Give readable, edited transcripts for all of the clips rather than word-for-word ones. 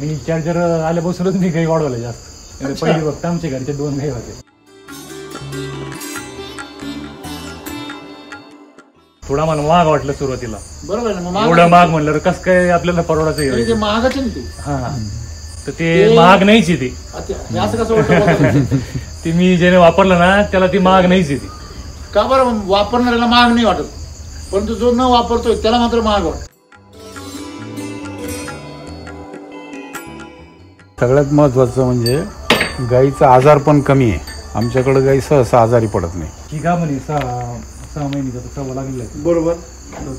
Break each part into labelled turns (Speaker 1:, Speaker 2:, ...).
Speaker 1: मी charger आल्यापासूनच मी गाई वाढवलं जास्त. पहिली फक्त आमच्या घरचे 2 गाई होते. थोडा मला महाग वाटलं सुरुवातीला.
Speaker 2: बरोबर आहे ना.
Speaker 1: एवढं महाग म्हणलं कसं काय आपल्याला परवडायचं.
Speaker 2: महागच आहे ते.
Speaker 1: हा तर ते महाग नाहीच आहे ते.
Speaker 2: असं कसं वाटतं
Speaker 1: ते मी ज्याने वापरलं ना त्याला ती महाग नाहीच आहे ती.
Speaker 2: का बरं? वापरणाऱ्याला महाग नाही वाटत, परंतु जो न वापरतोय त्याला मात्र महाग वाटत.
Speaker 3: सगळ्यात महत्वाचं म्हणजे गाईचा आजार पण कमी आहे. आमच्याकडे गाई सहसा आजारी पडत नाही.
Speaker 1: ही का म्हणे 6 महिन्याचा सव्वा लागलेला आहे.
Speaker 2: बरोबर.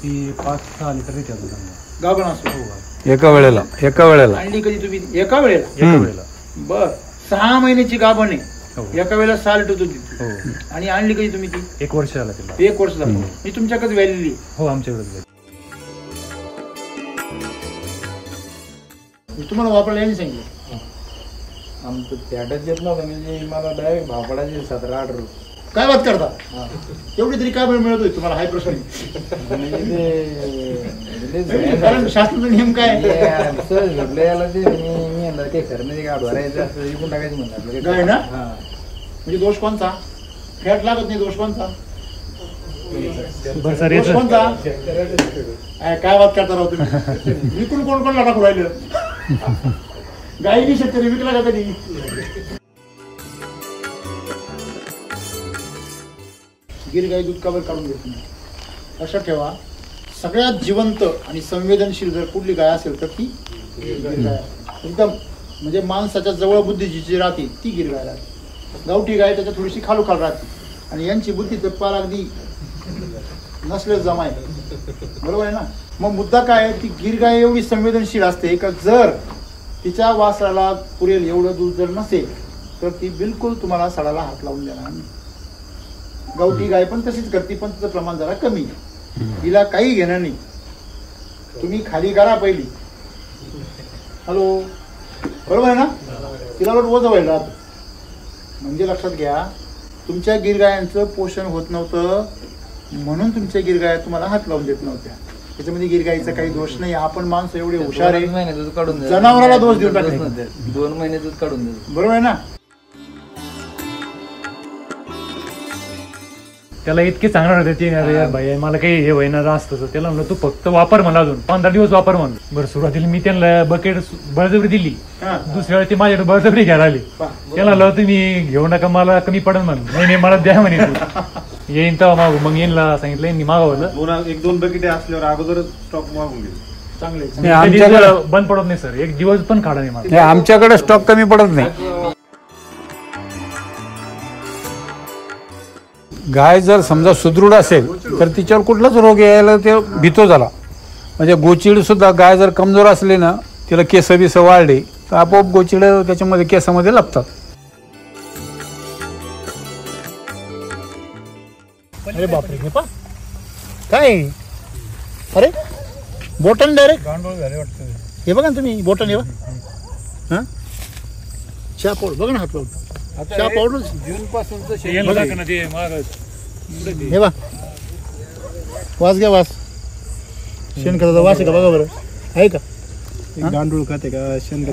Speaker 1: ती 5-6 लिटर येते आता.
Speaker 2: गाभण असतो
Speaker 3: एका वेळेला
Speaker 2: आणली कधी तुम्ही? एका वेळेला. बर 6 महिन्याची गाभण आहे. एका वेळेला 6 लिटर दूध देते. आणि आणली कधी तुम्ही ती?
Speaker 1: 1 वर्ष झाला तिला.
Speaker 2: 1 वर्ष झालं. मी तुमच्याकडे व्यालेली.
Speaker 1: हो आमच्याकडे.
Speaker 2: तुम्हाला वापरायला यांनी सांगितलं?
Speaker 4: आमचं त्याटच येत नव्हतं, म्हणजे मला डायरेक्ट भापडाचे 17-18 रुपये.
Speaker 2: काय बात करता? एवढी तरी काय वेळ मिळत होती तुम्हाला? हाय प्रश्न. कारण शास्त्राचा नियम काय
Speaker 4: सहज भेटलं याला ते. मी म्हणलं ते खरं नाही, गाठ भरायचं असं विकून टाकायचं म्हणलं.
Speaker 2: काय ना? म्हणजे दोष कोणचा? फॅट लागत नाही, दोष कोणचा? दोष कोणता? काय बात करता राहतो तुम्ही? विकून कोण कोण टाकू राहिलं? गायी शेतकरी विकला का कधी? गिर गाई दूध काबर काढून घेत नाही. लक्षात ठेवा, सगळ्यात जिवंत आणि संवेदनशील जर कुठली गाय असेल तर ती गिर गाय. एकदम म्हणजे माणसाच्या जवळ बुद्धीची जी राहते ती गिर गाय राहते. गावठी गाय त्याच्या थोडीशी खालोखाल राहते आणि यांची बुद्धी तर पार अगदी नसले जमाय. बरोबर आहे ना? मग मुद्दा काय, ती गिर गाय एवढी संवेदनशील असते का जर तिच्या वासराला पुरेल एवढं दूध जर नसेल तर ती बिलकुल तुम्हाला सडाला हात लावून देणार नाही. गावठी गाय पण तशीच करते, पण तिचं प्रमाण जरा कमी. तिला काही घेणं नाही. तुम्ही खाली करा पहिली. हॅलो, बरोबर आहे ना? तिला लोट ओझं व्हायला राहतं. म्हणजे लक्षात घ्या, तुमच्या गिरगायांचं पोषण होत नव्हतं म्हणून तुमच्या गिरगाया तुम्हाला हात लावून देत नव्हत्या. त्याच्यामध्ये गिरगाईचा काही दोष नाही. आपण माणसं एवढे हुशार आहे, जनावराला दोष देऊन टाकले.
Speaker 4: 2 महिने दूध काढून देतो.
Speaker 2: बरोबर आहे ना?
Speaker 1: त्याला इतके सांगणार होते ते, अरे भाई मला काही हे होईना असतं. त्याला म्हणलं तू फक्त वापर म्हणा, अजून 15 दिवस वापर म्हणून. बरं सुरुवातीला मी त्यांना बकेट बळजबरी दिली. दुसऱ्या वेळी ते माझ्याकडे बळजबरी घ्यायला आली. त्याला म्हणलं तुम्ही घेऊ नका, मला कमी पडेल म्हणून. नाही मला द्या म्हणे. येईन तेव्हा मागू. मग येईनला सांगितलं, यांनी मागवलं.
Speaker 5: 1-2 बकेटे असल्यावर अगोदर स्टॉक मागून गेले.
Speaker 2: चांगले.
Speaker 3: आमच्याकडे
Speaker 1: बंद पडत नाही सर, 1 दिवस पण काढा नाही मला.
Speaker 3: आमच्याकडे स्टॉक कमी पडत नाही. गाय जर समजा सुदृढ असेल तर तिच्यावर कुठलाच रोग यायला ते भीतो झाला. म्हणजे गोचिड सुद्धा गाय जर कमजोर असली ना, तिला केस बिस वाढले तर आपोआप गोचिड त्याच्यामध्ये केसामध्ये लपतात.
Speaker 2: अरे बापरे, हे पा काय? अरे बोटन डायरेक्ट हे बघा ना तुम्ही, बोटन हे बघा. चहा पावडर बघा ना, हात लावून चहा पावडर
Speaker 4: जून पासून
Speaker 2: हे बा. वास घ्या, वास. शेणखताचा वास आहे का बघा बरं. आहे का?
Speaker 5: गांडूळ खाते का शेण?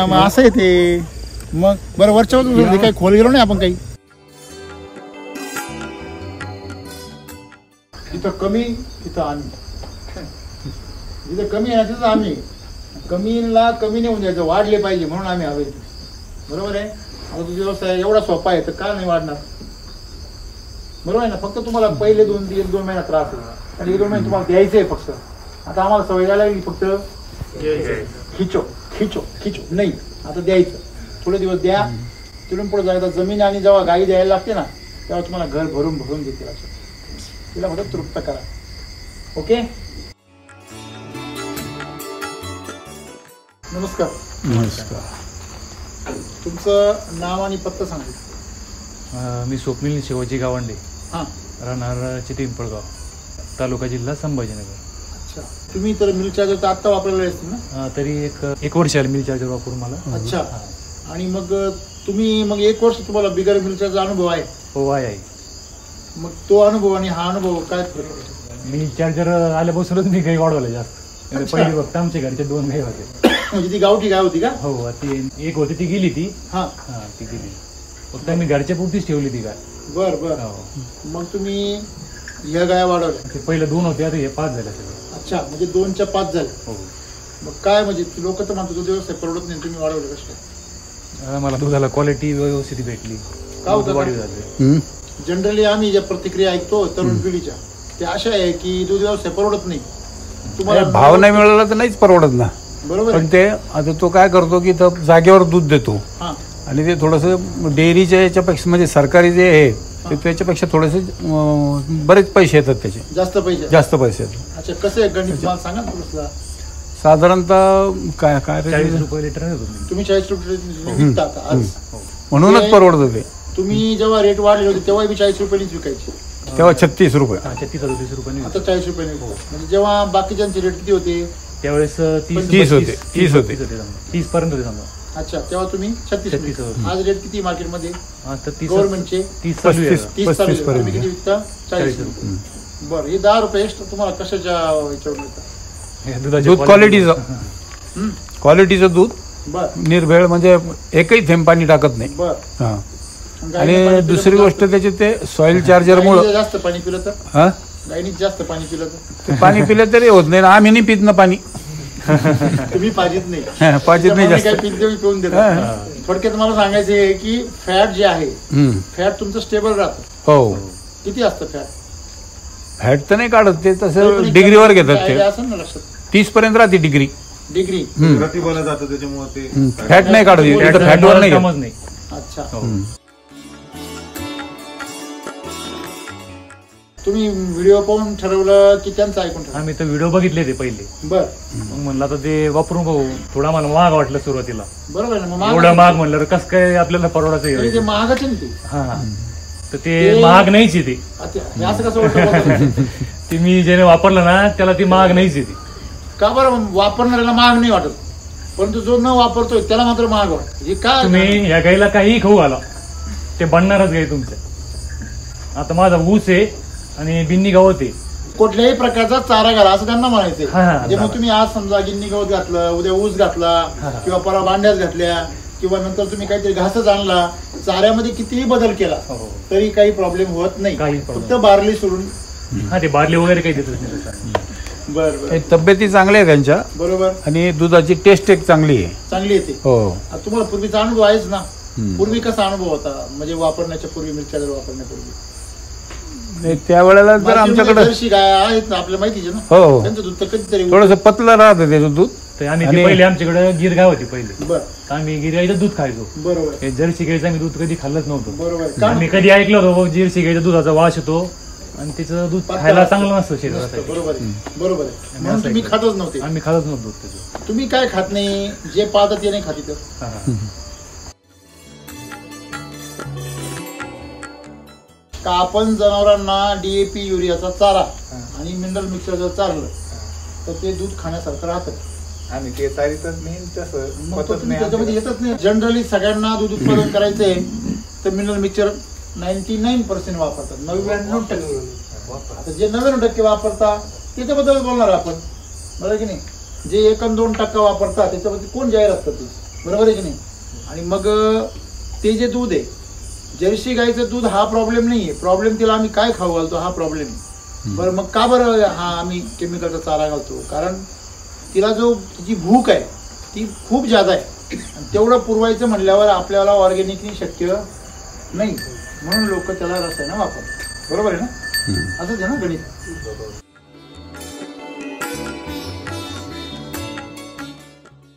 Speaker 2: मग असं येते. मग बरं वरच्यावर काही खोल गेलो नाही आपण काही. तिथं कमी तिथं आम्ही. जिथं कमी आहे तिथं आम्ही. कमीला कमी नाही होऊन द्यायचं, वाढले पाहिजे म्हणून आम्ही हवे. बरोबर आहे? आता तुझा व्यवसाय एवढा सोपा आहे तर का नाही वाढणार? बरोबर आहे ना? फक्त तुम्हाला पहिले 2 महिना त्रास आहे आणि 1-2 महिने तुम्हाला द्यायचं आहे फक्त. आता आम्हाला सवय झाली लागली फक्त खिचो खिचो खिचो नाही, आता द्यायचं. थोडे दिवस द्या, तिथून पुढे जायचं. जमीन आणि जेव्हा गाई द्यायला लागते ना तेव्हा तुम्हाला घर भरून भरून देते. लक्षात, तिला फक्त तृप्त करा. ओके. नमस्कार.
Speaker 3: नमस्कार.
Speaker 2: तुमचं नाव आणि पत्ता सांगा.
Speaker 1: मी स्वप्नील शिवाजी गावंडे,
Speaker 2: हां,
Speaker 1: राहणार चिटिंपळगाव, तालुका जिल्हा संभाजीनगर.
Speaker 2: अच्छा. तुम्ही तर मिल्क चार्जर तर आत्ता वापरलेले असतील ना?
Speaker 1: तरी एक वर्ष आले मिल्क चार्जर वापरून मला.
Speaker 2: अच्छा. आणि मग तुम्ही 1 वर्ष तुम्हाला बिगर मिल्क चार्जर अनुभव आहे?
Speaker 1: हो आहे.
Speaker 2: मग तो अनुभव आणि हा अनुभव काय फरक आहे?
Speaker 1: मिल्क चार्जर आल्यापासूनच मी गाई वाढवलं जास्त. पहिली फक्त आमच्या घरचे 2 गाई होते.
Speaker 2: म्हणजे ती गावठी गाय होती का?
Speaker 1: हो ती एक होती ती गेली ती.
Speaker 2: हा
Speaker 1: हा ती गेली. फक्त मी घरच्या पुरतीच ठेवली ती गाय.
Speaker 2: बर बर.
Speaker 1: हो.
Speaker 2: मग तुम्ही ह्या गाया वाढवल्या?
Speaker 1: ते पहिले 2 होते आता हे 5 झाले सगळे.
Speaker 2: अच्छा, म्हणजे 2च्या 5 झाले.
Speaker 1: हो.
Speaker 2: मग काय म्हणजे लोक तर म्हणतात दूध व्यवसाय परवडत नाही, तुम्ही वाढवलं कसं?
Speaker 1: मला दुधाला क्वालिटी व्यवस्थित भेटली.
Speaker 2: का होतं?
Speaker 1: वाढीव झाली.
Speaker 2: जनरली आम्ही ज्या प्रतिक्रिया ऐकतो तरुण पिढीच्या, ते अशा आहे की दूध व्यवसाय परवडत नाही. तुम्हाला
Speaker 3: भाव नाही मिळाला तर नाहीच परवडत ना.
Speaker 2: बरोबर
Speaker 3: पण
Speaker 2: आहे.
Speaker 3: ते आता तो काय करतो की तो जागेवर दूध देतो
Speaker 2: हा
Speaker 3: आणि ते थोडंसं डेअरीच्या याच्यापेक्षा म्हणजे सरकारी जे आहे ते त्याच्यापेक्षा थोडेसे बरेच पैसे येतात त्याचे.
Speaker 2: जास्त पैसे.
Speaker 3: जास्त पैसे येतात.
Speaker 2: अच्छा, कसं आहे गणित मला सांगा ना थोडंसं.
Speaker 3: साधारणतः काय काय
Speaker 1: 40 रुपये लिटर देतो मी.
Speaker 2: तुम्ही 40 रुपये विकता आता आज.
Speaker 3: म्हणूनच परवडतं ते.
Speaker 2: तुम्ही जेव्हा रेट वाढले होते तेव्हा 40 रुपयांनीच विकायचे.
Speaker 3: तेव्हा 36 रुपये.
Speaker 1: 36-37 रुपये.
Speaker 2: आता 40 रुपयांनी विकतात. म्हणजे जेव्हा बाकीच्यांचे रेट किती होते?
Speaker 1: त्यावेळेस
Speaker 3: 30 होते.
Speaker 1: 30 पर्यंत होते समजा.
Speaker 2: अच्छा, तेव्हा तुम्ही 36
Speaker 1: 36 होते.
Speaker 2: आज रेट किती मार्केटमध्ये?
Speaker 1: आता 30
Speaker 2: गव्हर्नमेंटचे
Speaker 1: 30 चालू आहे.
Speaker 2: 30 चालू आहे.
Speaker 3: पर्यंत.
Speaker 2: तुम्ही किती विकता? 40
Speaker 1: रुपये.
Speaker 2: बरं, हे 10 रुपये extra तुम्हाला कशाच्या याच्यावर मिळतात?
Speaker 1: हे दुधाची
Speaker 3: दूध क्वालिटीचं
Speaker 2: हम्म.
Speaker 3: क्वालिटीचं दूध
Speaker 2: बरं
Speaker 3: निर्भेळ म्हणजे एकही थेंब पाणी टाकत नाही.
Speaker 2: बरं.
Speaker 3: हा.
Speaker 2: गाईने
Speaker 3: आणि
Speaker 2: पाणी
Speaker 3: दुसरी
Speaker 2: पिलं
Speaker 3: गोष्ट
Speaker 2: तर-
Speaker 3: त्याची ते सॉइल चार्जरमुळं
Speaker 2: गाईने जास्त पाणी पिलं तर?
Speaker 3: हा
Speaker 2: गाईने जास्त पाणी पिलं तर?
Speaker 3: ते पाणी पिलं तरी होत नाही ना. आम्ही नाही पित ना पाणी.
Speaker 2: तुम्ही पाजीत नाही.
Speaker 3: पाजीत नाही
Speaker 2: त्याच्यामुळे
Speaker 3: जास्त.
Speaker 2: काय पिलं तेवढी पिऊन देतात. थोडक्यात मला सांगायचं आहे की फॅट जे आहे, फॅट तुमचं स्टेबल राहतं.
Speaker 3: हो.
Speaker 2: किती असतं फॅट?
Speaker 3: फॅट तर नाही काढत ते तसं डिग्रीवर घेतात ते.
Speaker 2: असेल ना लक्षात?
Speaker 3: 30 पर्यंत राहते डिग्री.
Speaker 2: डिग्री.
Speaker 5: प्रतिबला जातं त्याच्यामुळे ते
Speaker 3: फॅट नाही काढत इथं फॅटवर नाही घेत.
Speaker 1: कामच नाही.
Speaker 2: अच्छा.
Speaker 1: हो.
Speaker 2: तुम्ही व्हिडिओ पाहून ठरवलं की त्यांचं ऐकून ठरवलं?
Speaker 1: आम्ही तर व्हिडिओ बघितले ते पहिले.
Speaker 2: बर.
Speaker 1: मग म्हणलं आता ते वापरून बघू. थोडा मला महाग वाटलं सुरुवातीला.
Speaker 2: बरोबर आहे ना. मग
Speaker 1: एवढं महाग म्हणलं कसं काय आपल्याला परवडायचं
Speaker 2: तरी
Speaker 1: आहे.
Speaker 2: ते महागाचे ना ते.
Speaker 1: हा तर ते महाग नाहीच आहे ते.
Speaker 2: आता हे असं कसं वाटतं?
Speaker 1: ते मी ज्याने वापरलं ना त्याला ती महाग नाहीच आहे ती.
Speaker 2: का बरं वापरणाऱ्याला महाग नाही वाटत, परंतु जो न वापरतोय त्याला मात्र महाग वाटत? हे काय?
Speaker 1: तुम्ही या गाईला काही खाऊ घाला ते बनणारच गाई तुमच्या. आता माझा ऊस आहे आणि बिन्नी गवत आहे.
Speaker 2: कुठल्याही प्रकारचा चारा घाला असं त्यांना म्हणायचंय.
Speaker 1: हा, हा,
Speaker 2: म्हणजे मग तुम्ही आज समजा गिन्नी गवत घातलं, उद्या ऊस घातला, किंवा परवा भांड्यात घातल्या, किंवा नंतर तुम्ही काहीतरी घासच आणला, चाऱ्यामध्ये कितीही बदल केला
Speaker 1: हो.
Speaker 2: तरी काही प्रॉब्लेम होत नाही.
Speaker 1: काही problem
Speaker 2: फक्त बारली सोडून.
Speaker 1: हा ते बारले वगैरे काही देतच नाही.
Speaker 2: बर बर.
Speaker 3: हे तब्येती चांगल्या आहे त्यांच्या
Speaker 2: बरोबर.
Speaker 3: आणि दुधाची टेस्ट एक चांगली आहे.
Speaker 2: चांगली येते.
Speaker 3: हो.
Speaker 2: आता तुम्हाला पूर्वीचा अनुभव आहेच ना. पूर्वी कसा अनुभव होता म्हणजे वापरण्याच्या पूर्वी, मिरच्या वापरण्यापूर्वी?
Speaker 3: त्यावेळेला तर आमच्याकडे
Speaker 2: जर्सी गाय आहेत ना, आपल्याला माहितीच ना.
Speaker 3: हो
Speaker 2: त्यांचं दूध तर कधीतरी.
Speaker 3: थोडस पतलं राहतं त्याचं दूध.
Speaker 1: तर आम्ही
Speaker 3: आणि-
Speaker 1: ते पहिले आमच्याकडे गिर गाय होती पहिले.
Speaker 2: बर.
Speaker 1: तर आम्ही गिर गाईचं दूध खायचो.
Speaker 2: बरोबर
Speaker 1: हे जर्सी गाईचं आम्ही दूध कधी खाल्लंच नव्हतं.
Speaker 2: बरोबर. का?
Speaker 1: आम्ही कधी ऐकलं होतं जर्सी गाईच्या दुधाचा वास येतो आणि तिचं दूध खायला चांगलं नसतं
Speaker 2: नसतं.
Speaker 1: शरीरासाठी.
Speaker 2: बरोबर आहे. बरोबर आहे. म्हणून तुम्ही खातच नव्हते.
Speaker 1: आम्ही खातच नव्हतं दूध त्याचं.
Speaker 2: तुम्ही काय खात नाही? जे पाहतात ते नाही खाती तर.
Speaker 1: हा, हा.
Speaker 2: का आपण जनावरांना डीएपी युरियाचा चारा आणि मिनरल मिक्सर जर चारलं तर ते दूध खाण्यासारखं राहतं.
Speaker 5: आणि ते चारीतच नाही तसं
Speaker 2: मग तो
Speaker 5: पतच
Speaker 2: तुम्ही
Speaker 5: नाही
Speaker 2: त्याच्यामध्ये येतच नाही. जनरली सगळ्यांना दूध उत्पादन करायचंय तर मिनरल मिक्सर 99% वापरतात. 99%. आता जे 99% वापरतात त्याच्याबद्दल बोलणार आपण, बरोबर की नाही? जे 1-2% वापरतात त्याच्याबद्दल कोण जाहिरात करते, बरोबर आहे की नाही? आणि मग ते जे दूध आहे जर्सी गाईचं दूध हा प्रॉब्लेम नाहीये. प्रॉब्लेम तिला आम्ही काय खाऊ घालतो हा प्रॉब्लेम आहे. बरं मग का बरं हा आम्ही केमिकलचा चारा घालतो? कारण तिला जो तिची भूक आहे ती खूप जादा आहे आणि तेवढं पुरवायचं म्हणल्यावर आपल्याला ऑर्गॅनिकली शक्य नाही, म्हणून लोक त्याला रसायनं वापरतात. बरोबर आहे ना? असंच आहे ना गणित?